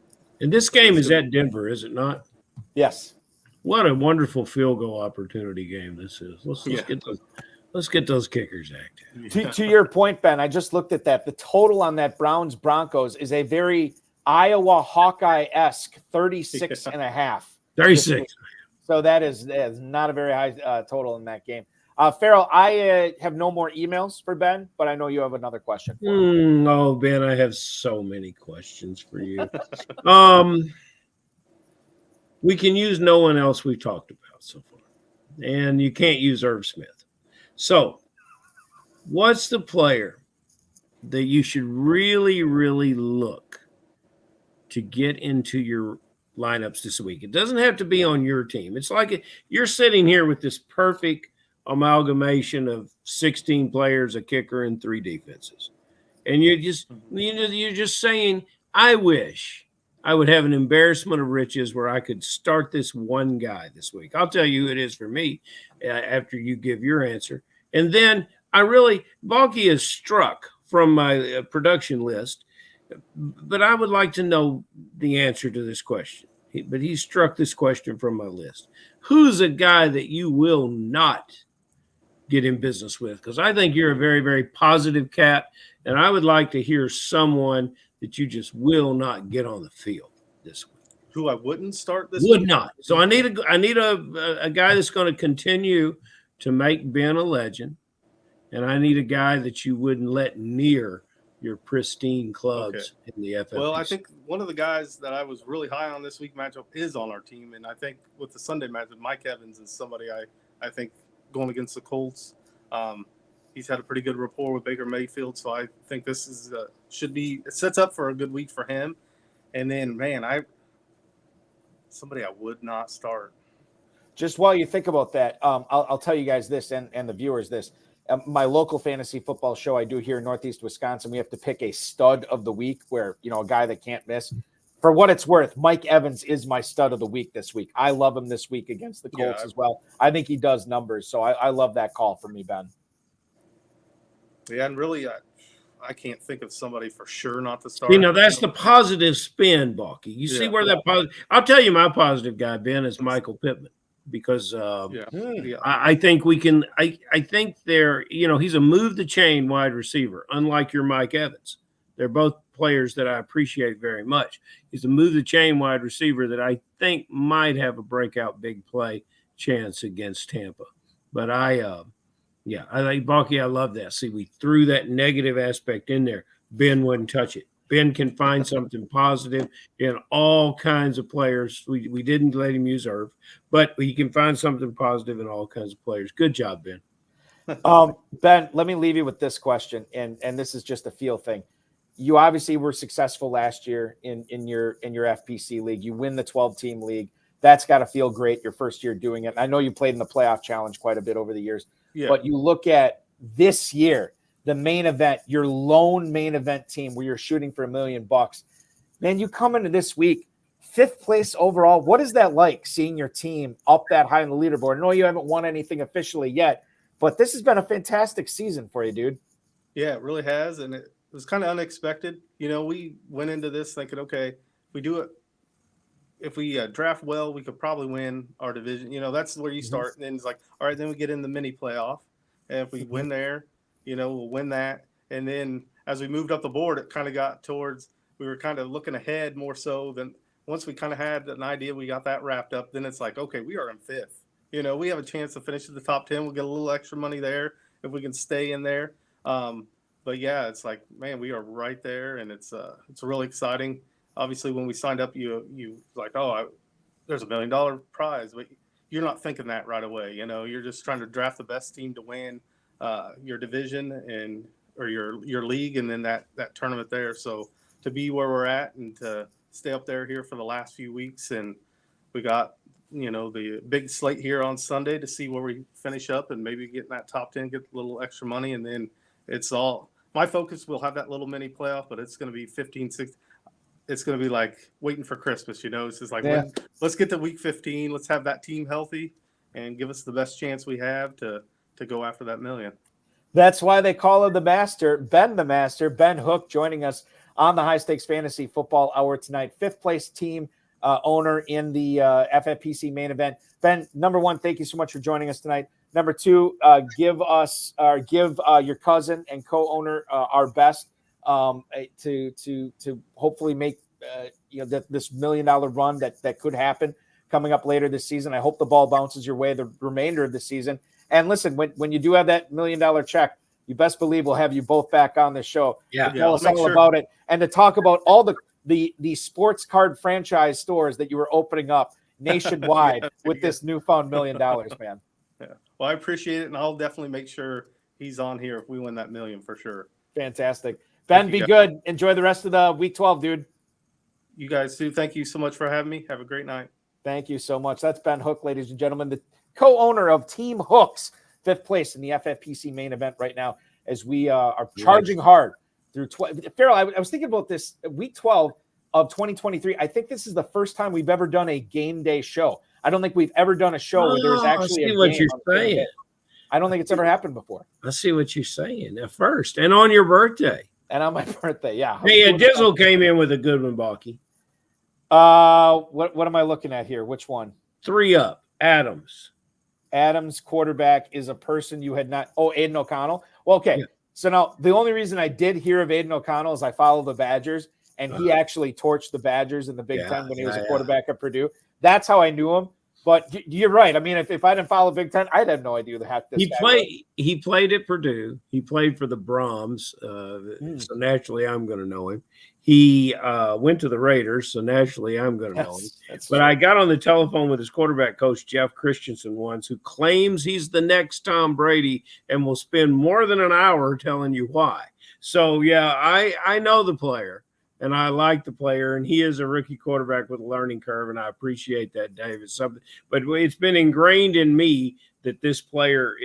[SPEAKER 4] And this game is at Denver, is it not?
[SPEAKER 2] Yes.
[SPEAKER 4] What a wonderful field goal opportunity game this is. Let's get those kickers active.
[SPEAKER 2] To your point, Ben, I just looked at that. The total on that Browns Broncos is a very Iowa Hawkeye-esque 36 and a half.
[SPEAKER 4] 36.
[SPEAKER 2] So that is not a very high total in that game. Farrell, I have no more emails for Ben, but I know you have another question for him.
[SPEAKER 4] Oh, Ben, I have so many questions for you. We can use no one else we've talked about so far. And you can't use Irv Smith. So what's the player that you should really, really look to get into your lineups this week? It doesn't have to be on your team. It's like you're sitting here with this perfect amalgamation of 16 players, a kicker, and 3 defenses. And you're just saying, I wish I would have an embarrassment of riches where I could start this one guy this week. I'll tell you who it is for me after you give your answer. And then Balky is struck from my production list, but I would like to know the answer to this question. But he struck this question from my list. Who's a guy that you will not get in business with? Because I think you're a very, very positive cat, and I would like to hear someone that you just will not get on the field this week.
[SPEAKER 5] Who I wouldn't start this
[SPEAKER 4] Would
[SPEAKER 5] week?
[SPEAKER 4] not. So I need a guy that's going to continue to make Ben a legend, and I need a guy that you wouldn't let near your pristine clubs in the FFPC.
[SPEAKER 5] Well, I think one of the guys that I was really high on this week matchup is on our team, and I think with the Sunday matchup, Mike Evans is somebody I think going against the Colts. He's had a pretty good rapport with Baker Mayfield, so I think this is it sets up for a good week for him. And then, man, somebody I would not start.
[SPEAKER 2] Just while you think about that, I'll tell you guys this and the viewers this. My local fantasy football show I do here in Northeast Wisconsin, we have to pick a stud of the week where, a guy that can't miss. For what it's worth, Mike Evans is my stud of the week this week. I love him this week against the Colts as well. I think he does numbers, so I love that call for me, Ben.
[SPEAKER 5] Yeah, and really, I can't think of somebody for sure not to start.
[SPEAKER 4] That's the positive spin, Balky. You see where that positive – I'll tell you my positive guy, Ben, is Michael Pittman. Because I think we can – I think they're – he's a move-the-chain wide receiver, unlike your Mike Evans. They're both players that I appreciate very much. He's a move-the-chain wide receiver that I think might have a breakout big play chance against Tampa. But I like Balky. I love that. See, we threw that negative aspect in there. Ben wouldn't touch it. Ben can find something positive in all kinds of players. We didn't let him use Irv, but he can find something positive in all kinds of players. Good job, Ben.
[SPEAKER 2] Ben, let me leave you with this question, and this is just a feel thing. You obviously were successful last year in your FPC league. You win the 12-team league. That's got to feel great your first year doing it. I know you played in the playoff challenge quite a bit over the years, but you look at this year, the main event, your lone main event team where you're shooting for $1 million. Man, you come into this week, 5th place overall. What is that like, seeing your team up that high on the leaderboard? I know you haven't won anything officially yet, but this has been a fantastic season for you, dude.
[SPEAKER 5] Yeah, it really has, and it was kind of unexpected. You know, we went into this thinking, okay, if we draft well, we could probably win our division. You know, that's where you start. And then it's like, all right, then we get in the mini playoff, and if we win there, you know, we'll win that. And then as we moved up the board, it kind of got towards, we were kind of looking ahead more so than once we kind of had an idea, we got that wrapped up. Then it's like, okay, we are in 5th. You know, we have a chance to finish at the top 10. We'll get a little extra money there if we can stay in there. But yeah, it's like, man, we are right there, and it's really exciting. Obviously, when we signed up, you like, there's $1 million prize, but you're not thinking that right away. You know, you're just trying to draft the best team to win your division or your league, and then that tournament there. So to be where we're at and to stay up there here for the last few weeks, and we got, you know, the big slate here on Sunday to see where we finish up and maybe get in that top 10, get a little extra money, and then it's all my focus. We'll have that little mini playoff, but it's going to be 15, 16. It's going to be like waiting for Christmas, you know. It's just like, let's get to week 15. Let's have that team healthy and give us the best chance we have to go after that $1 million.
[SPEAKER 2] That's why they call him the master, Ben Hook, joining us on the High Stakes Fantasy Football Hour tonight. 5th place team owner in the FFPC main event. Ben, number one, thank you so much for joining us tonight. Number two, give your cousin and co-owner our best to hopefully make this $1 million run that could happen coming up later this season. I hope the ball bounces your way the remainder of the season. And listen, when you do have that $1 million check, you best believe we'll have you both back on the show to tell us all about it and to talk about all the sports card franchise stores that you were opening up nationwide with this newfound $1 million, man.
[SPEAKER 5] Yeah. Well, I appreciate it, and I'll definitely make sure he's on here if we win that $1 million for sure.
[SPEAKER 2] Fantastic. Ben, be good. Enjoy the rest of the week 12, dude.
[SPEAKER 5] You guys too. Thank you so much for having me. Have a great night.
[SPEAKER 2] Thank you so much. That's Ben Hook, ladies and gentlemen, the co-owner of Team Hooks, 5th place in the FFPC main event right now as we are charging hard through 12. Farrell, I was thinking about this week 12 of 2023. I think this is the first time we've ever done a game day show. I don't think we've ever done a show where there's actually a
[SPEAKER 4] what
[SPEAKER 2] game
[SPEAKER 4] you're saying.
[SPEAKER 2] I don't think it's ever happened before.
[SPEAKER 4] I see what you're saying at first, and on your birthday.
[SPEAKER 2] And on my birthday, yeah.
[SPEAKER 4] Hey, Dizzle came in with a good one, Balky.
[SPEAKER 2] What am I looking at here? Which one?
[SPEAKER 4] 3 up, Adams.
[SPEAKER 2] Adams quarterback is a person you had not. Oh, Aiden O'Connell. Well, okay. Yeah. So now the only reason I did hear of Aiden O'Connell is I follow the Badgers, and he actually torched the Badgers in the Big Ten when he was a quarterback at Purdue. That's how I knew him. But you're right. I mean, if I didn't follow Big Ten, I'd have no idea who the heck this guy was.
[SPEAKER 4] He played at Purdue. He played for the Brahms, so naturally I'm going to know him. He went to the Raiders, so naturally I'm going to know him. But I got on the telephone with his quarterback coach, Jeff Christensen, once, who claims he's the next Tom Brady and will spend more than an hour telling you why. So, yeah, I know the player. And I like the player, and he is a rookie quarterback with a learning curve, and I appreciate that, Dave. It's something, but it's been ingrained in me that this player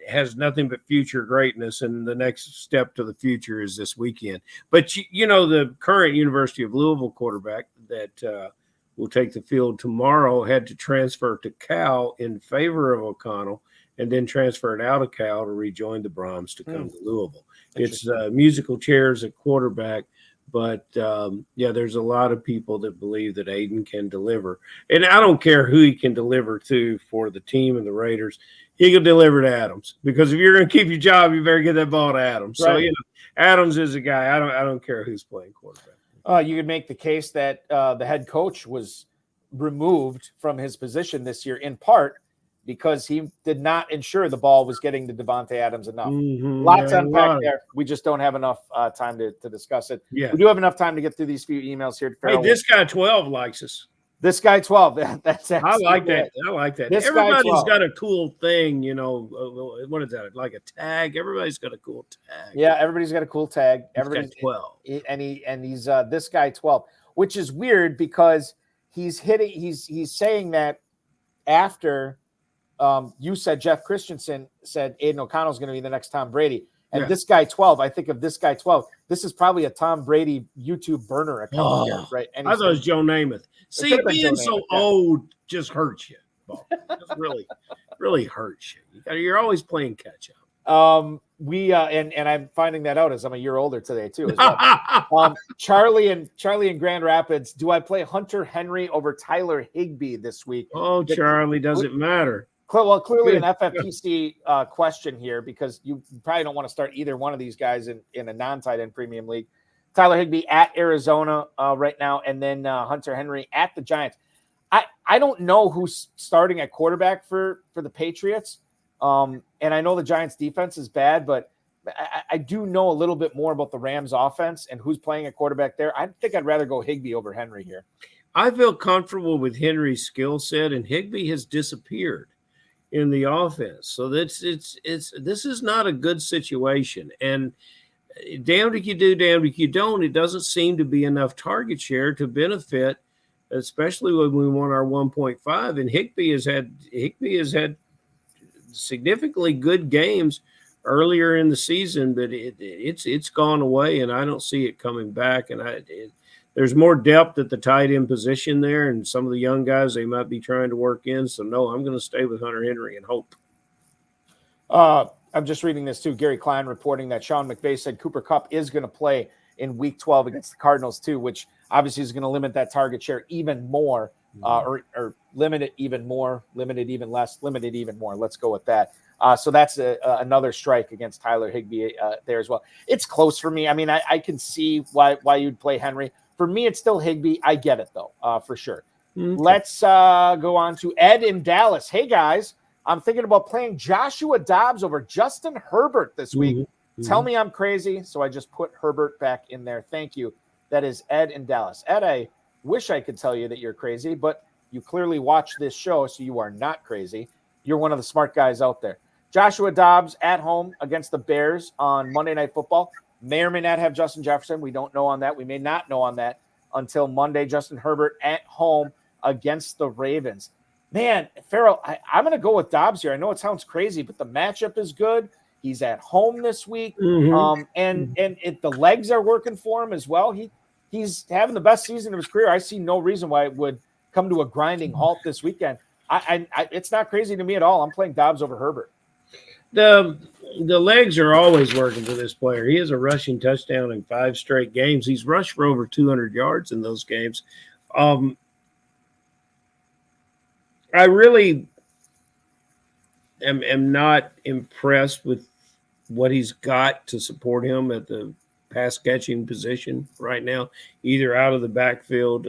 [SPEAKER 4] has nothing but future greatness, and the next step to the future is this weekend. But you know, the current University of Louisville quarterback that will take the field tomorrow had to transfer to Cal in favor of O'Connell, and then transferred out of Cal to rejoin the Brahms to come to Louisville. It's musical chairs at quarterback, but there's a lot of people that believe that Aiden can deliver. And I don't care who he can deliver to for the team and the Raiders. He can deliver to Adams, because if you're going to keep your job, you better get that ball to Adams. Right. So, you know, Adams is a guy. I don't care who's playing quarterback.
[SPEAKER 2] You could make the case that the head coach was removed from his position this year in part because he did not ensure the ball was getting to Devontae Adams enough. Lots to unpack there. We just don't have enough time to discuss it.
[SPEAKER 4] Yeah.
[SPEAKER 2] We do have enough time to get through these few emails here.
[SPEAKER 4] Hey, this guy 12 likes us.
[SPEAKER 2] This guy 12. That's
[SPEAKER 4] I like that. I like that.
[SPEAKER 2] This
[SPEAKER 4] Everybody's got a cool thing, you know. What is that? Like a tag? Everybody's got a cool tag.
[SPEAKER 2] Yeah, everybody's got a cool tag.
[SPEAKER 4] Everybody's 12.
[SPEAKER 2] And he's this guy 12, which is weird because he's saying that after you said Jeff Christensen said Aiden O'Connell's going to be the next Tom Brady. And
[SPEAKER 4] Yeah.
[SPEAKER 2] this guy 12, I think of this guy 12. This is probably a Tom Brady YouTube burner account here, right? And
[SPEAKER 4] I thought it was Joe Namath. See,
[SPEAKER 2] could have been
[SPEAKER 4] being
[SPEAKER 2] Joe
[SPEAKER 4] so
[SPEAKER 2] Namath, yeah.
[SPEAKER 4] old just hurts you. Bob. Just really hurts you. You're always playing catch up.
[SPEAKER 2] And I'm finding that out as I'm a year older today too. As well. Charlie in Grand Rapids, do I play Hunter Henry over Tyler Higbee this week?
[SPEAKER 4] Oh, Charlie, doesn't matter.
[SPEAKER 2] Well, clearly an FFPC question here because you probably don't want to start either one of these guys in a non-tight end premium league. Tyler Higbee at Arizona right now, and then Hunter Henry at the Giants. I don't know who's starting at quarterback for the Patriots. And I know the Giants defense is bad, but I do know a little bit more about the Rams offense and who's playing at quarterback there. I think I'd rather go Higbee over Henry here.
[SPEAKER 4] I feel comfortable with Henry's skill set, and Higbee has disappeared in the offense. So this is not a good situation. And damned if you do, damned if you don't. It doesn't seem to be enough target share to benefit, especially when we want our 1.5. And Higbee has had significantly good games earlier in the season, but it's gone away, and I don't see it coming back. And there's more depth at the tight end position there, and some of the young guys they might be trying to work in. So no, I'm going to stay with Hunter Henry and hope.
[SPEAKER 2] I'm just reading this too. Gary Klein reporting that Sean McVay said Cooper Kupp is going to play in Week 12 against the Cardinals too, which obviously is going to limit that target share even more, or limit it even more, limit it even less, limit it even more. Let's go with that. So that's another strike against Tyler Higbee there as well. It's close for me. I mean, I can see why you'd play Henry. For me, it's still Higbee. I get it, though, for sure. Okay. Let's go on to Ed in Dallas. Hey, guys, I'm thinking about playing Joshua Dobbs over Justin Herbert this week. Mm-hmm. Tell me I'm crazy, so I just put Herbert back in there. Thank you. That is Ed in Dallas. Ed, I wish I could tell you that you're crazy, but you clearly watch this show, so you are not crazy. You're one of the smart guys out there. Joshua Dobbs at home against the Bears on Monday Night Football. May or may not have Justin Jefferson. We don't know on that. We may not know on that until Monday. Justin Herbert at home against the Ravens. Man, Farrell, I'm going to go with Dobbs here. I know it sounds crazy, but the matchup is good. He's at home this week. And the legs are working for him as well. He's having the best season of his career. I see no reason why it would come to a grinding halt this weekend. It's not crazy to me at all. I'm playing Dobbs over Herbert.
[SPEAKER 4] The legs are always working for this player. He has a rushing touchdown in 5 straight games. He's rushed for over 200 yards in those games. I really am not impressed with what he's got to support him at the pass catching position right now, either out of the backfield.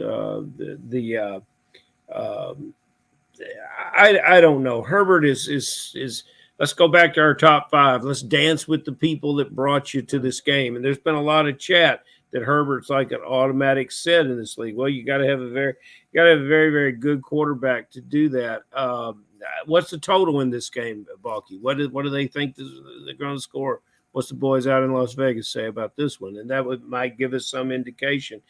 [SPEAKER 4] I don't know. Herbert is. Let's go back to our top 5. Let's dance with the people that brought you to this game. And there's been a lot of chat that Herbert's like an automatic set in this league. Well, you got to have a very, very good quarterback to do that. What's the total in this game, Balky? What do they think they're going to score? What's the boys out in Las Vegas say about this one? And that might give us some indication.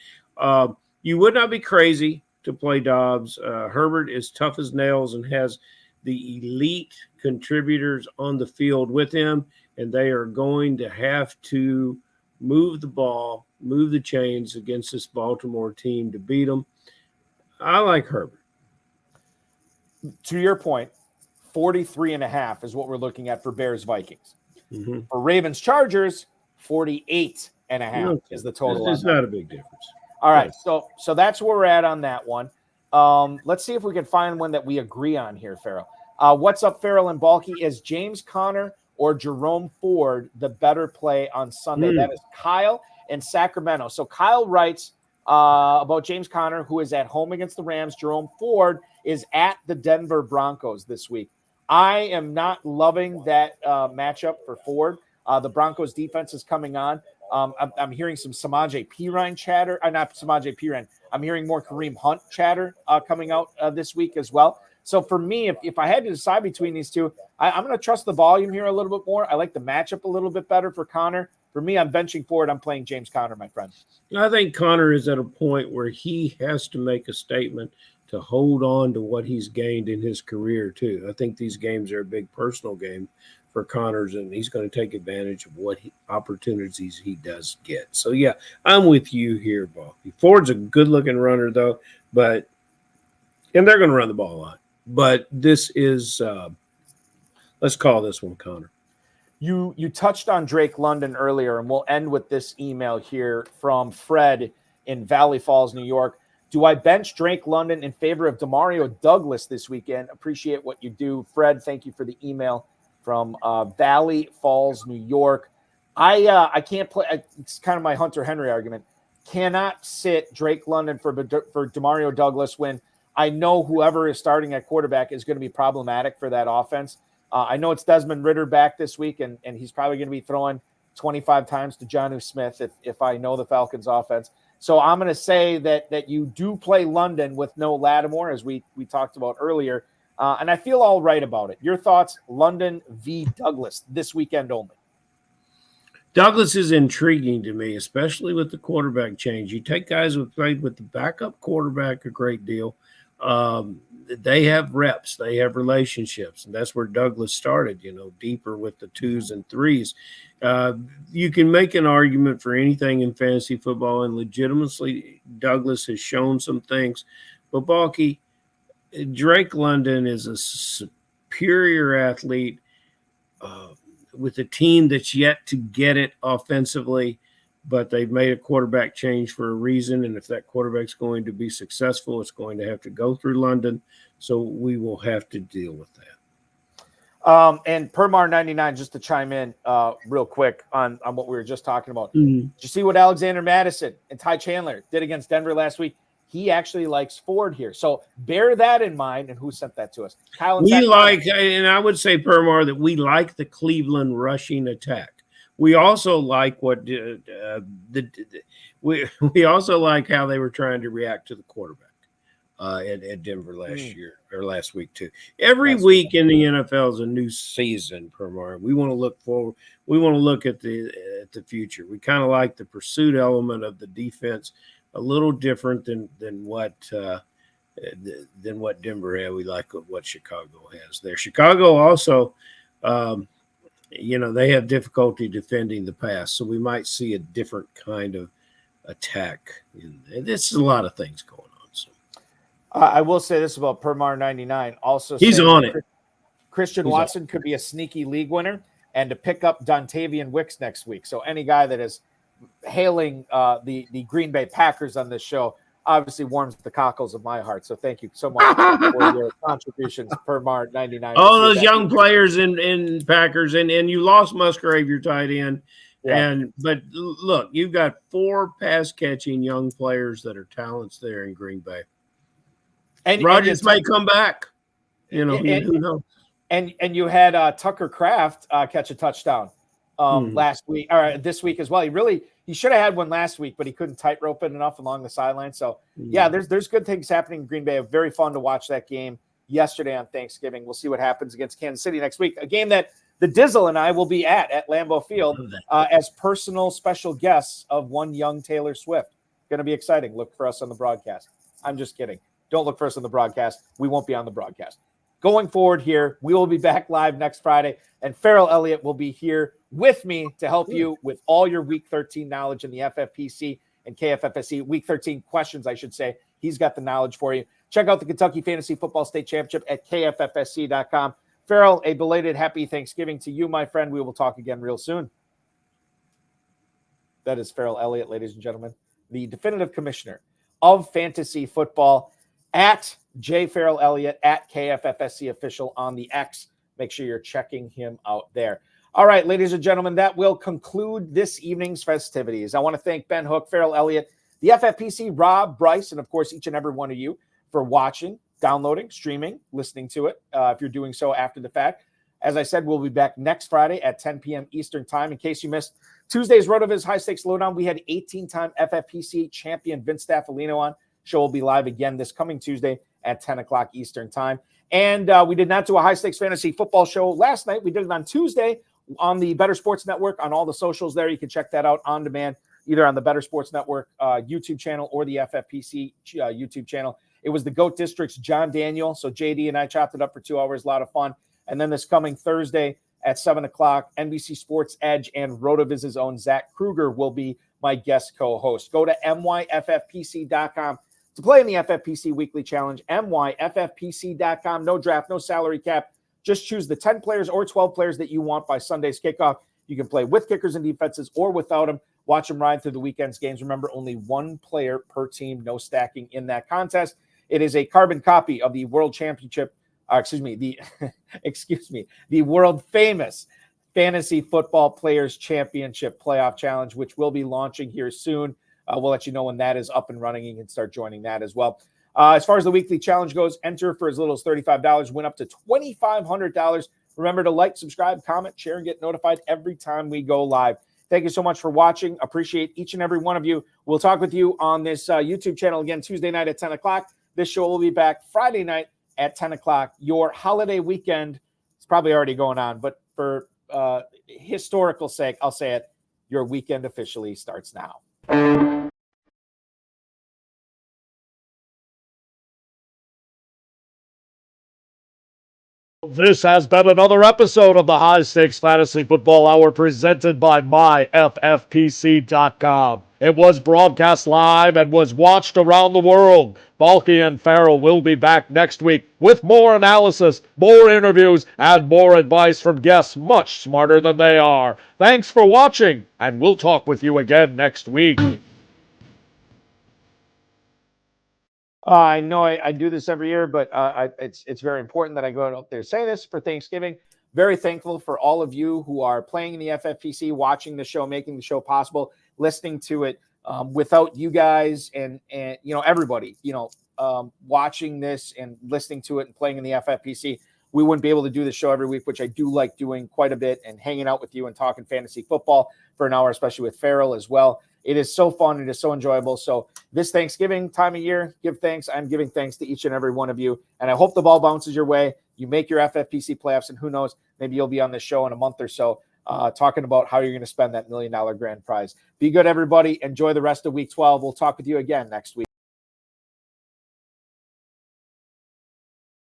[SPEAKER 4] You would not be crazy to play Dobbs. Herbert is tough as nails and has the elite contributors on the field with him, and they are going to have to move the ball, move the chains against this Baltimore team to beat them. I like Herbert.
[SPEAKER 2] To your point, 43.5 is what we're looking at for Bears Vikings. Mm-hmm. For Ravens Chargers, 48.5 is the total.
[SPEAKER 4] It's not a big difference.
[SPEAKER 2] All right, so that's where we're at on that one. Let's see if we can find one that we agree on here, Farrell. What's up, Farrell and Balky? Is James Conner or Jerome Ford the better play on Sunday? That is Kyle in Sacramento. So Kyle writes about James Conner, who is at home against the Rams. Jerome Ford is at the Denver Broncos this week. I am not loving that matchup for Ford. The Broncos defense is coming on. I'm hearing some Samaje Perine chatter. Not Samaje Perine. I'm hearing more Kareem Hunt chatter coming out this week as well. So for me, if I had to decide between these two, I'm going to trust the volume here a little bit more. I like the matchup a little bit better for Conner. For me, I'm benching Ford. I'm playing James Conner, my friend.
[SPEAKER 4] I think Conner is at a point where he has to make a statement to hold on to what he's gained in his career too. I think these games are a big personal game for Connors, and he's going to take advantage of what opportunities he does get. So yeah, I'm with you here, Balky. Ford's a good-looking runner though, and they're going to run the ball a lot. But this is, let's call this one Connor.
[SPEAKER 2] You touched on Drake London earlier, and we'll end with this email here from Fred in Valley Falls, New York. Do I bench Drake London in favor of Demario Douglas this weekend? Appreciate what you do. Fred, thank you for the email from Valley Falls, New York. I can't play. It's kind of my Hunter Henry argument. Cannot sit Drake London for Demario Douglas when I know whoever is starting at quarterback is going to be problematic for that offense. I know it's Desmond Ridder back this week, and he's probably going to be throwing 25 times to Jonnu Smith if I know the Falcons offense. So I'm going to say that you do play London with no Lattimore, as we talked about earlier, and I feel all right about it. Your thoughts, London v. Douglas, this weekend only?
[SPEAKER 4] Douglas is intriguing to me, especially with the quarterback change. You take guys who played with the backup quarterback a great deal. They have reps, they have relationships, and that's where Douglas started, deeper with the 2s and 3s. You can make an argument for anything in fantasy football, and legitimately Douglas has shown some things. But Balky, Drake London is a superior athlete with a team that's yet to get it offensively, but they've made a quarterback change for a reason. And if that quarterback's going to be successful, it's going to have to go through London. So we will have to deal with that.
[SPEAKER 2] And Permar 99, just to chime in real quick on what we were just talking about.
[SPEAKER 4] Mm-hmm.
[SPEAKER 2] Did you see what Alexander Madison and Ty Chandler did against Denver last week? He actually likes Ford here. So bear that in mind. And who sent that to us? Kyle and
[SPEAKER 4] and I would say, Permar, that we like the Cleveland rushing attack. We also like we also like how they were trying to react to the quarterback at Denver last week too. Every week in the NFL is a new season, Permar. We want to look forward. We want to look at the future. We kind of like the pursuit element of the defense, a little different than what Denver had. We like what Chicago has there. Chicago also. They have difficulty defending the pass, so we might see a different kind of attack. This is a lot of things going on. So
[SPEAKER 2] I will say this about Permar 99. Also,
[SPEAKER 4] he's on it.
[SPEAKER 2] Christian Watson could be a sneaky league winner, and to pick up Dontavian Wicks next week. So any guy that is hailing the Green Bay Packers on this show obviously warms the cockles of my heart. So thank you so much for your contributions, Permar 99.
[SPEAKER 4] All those young players in Packers, and you lost Musgrave, your tight end. Yeah. But look, you've got 4 pass catching young players that are talents there in Green Bay. And Rodgers may come back. Who knows?
[SPEAKER 2] And you had Tucker Kraft catch a touchdown last week or this week as well. He should have had one last week, but he couldn't tightrope it enough along the sideline. So yeah, there's good things happening in Green Bay. Very fun to watch that game yesterday on Thanksgiving. We'll see what happens against Kansas City next week. A game that the Dizzle and I will be at Lambeau Field as personal special guests of one young Taylor Swift. Going to be exciting. Look for us on the broadcast. I'm just kidding. Don't look for us on the broadcast. We won't be on the broadcast. Going forward here, we will be back live next Friday, and Farrell Elliott will be here with me to help you with all your Week 13 knowledge in the FFPC and KFFSC. Week 13 questions, I should say. He's got the knowledge for you. Check out the Kentucky Fantasy Football State Championship at KFFSC.com. Farrell, a belated happy Thanksgiving to you, my friend. We will talk again real soon. That is Farrell Elliott, ladies and gentlemen, the definitive commissioner of fantasy football at J. Farrell Elliott at KFFSC official on the X. Make sure you're checking him out there. All right, ladies and gentlemen, that will conclude this evening's festivities. I want to thank Ben Hook, Farrell Elliott, the FFPC, Rob, Bryce, and of course, each and every one of you for watching, downloading, streaming, listening to it. If you're doing so after the fact, as I said, we'll be back next Friday at 10 p.m. Eastern time. In case you missed Tuesday's RotoViz High Stakes Lowdown, we had 18-time FFPC champion Vince Staffolino on. Show will be live again this coming Tuesday at 10 o'clock Eastern time. And we did not do a high stakes fantasy football show last night. We did it on Tuesday on the Better Sports Network, on all the socials there. You can check that out on demand, either on the Better Sports Network YouTube channel or the FFPC YouTube channel. It was the GOAT District's John Daniel. So JD and I chopped it up for 2 hours, a lot of fun. And then this coming Thursday at 7 o'clock, NBC Sports Edge and RotoViz's own Zach Kruger will be my guest co-host. Go to myffpc.com to play in the FFPC Weekly Challenge. myffpc.com. No draft, no salary cap. Just choose the 10 players or 12 players that you want by Sunday's kickoff. You can play with kickers and defenses or without them. Watch them ride through the weekend's games. Remember, only one player per team, no stacking in that contest. It is a carbon copy of the World Championship, the world famous Fantasy Football Players Championship Playoff Challenge, which will be launching here soon. We'll let you know when that is up and running. You can start joining that as well. As far as the weekly challenge goes, enter for as little as $35, win up to $2,500. Remember to like, subscribe, comment, share, and get notified every time we go live. Thank you so much for watching. Appreciate each and every one of you. We'll talk with you on this YouTube channel again Tuesday night at 10 o'clock. This show will be back Friday night at 10 o'clock. Your holiday weekend is probably already going on, but for historical sake, I'll say it, your weekend officially starts now.
[SPEAKER 3] This has been another episode of the High Stakes Fantasy Football Hour presented by myffpc.com. It was broadcast live and was watched around the world. Balky and Farrell will be back next week with more analysis, more interviews, and more advice from guests much smarter than they are. Thanks for watching, and we'll talk with you again next week.
[SPEAKER 2] I know I do this every year, but it's very important that I go out there say this for Thanksgiving. Very thankful for all of you who are playing in the FFPC, watching the show, making the show possible, listening to it. Without you guys and everybody, watching this and listening to it and playing in the FFPC, we wouldn't be able to do the show every week, which I do like doing quite a bit, and hanging out with you and talking fantasy football for an hour, especially with Farrell as well. It is so fun. It is so enjoyable. So this Thanksgiving time of year, give thanks. I'm giving thanks to each and every one of you. And I hope the ball bounces your way. You make your FFPC playoffs, and who knows, maybe you'll be on this show in a month or so talking about how you're going to spend that $1 million grand prize. Be good, everybody. Enjoy the rest of week 12. We'll talk with you again next week.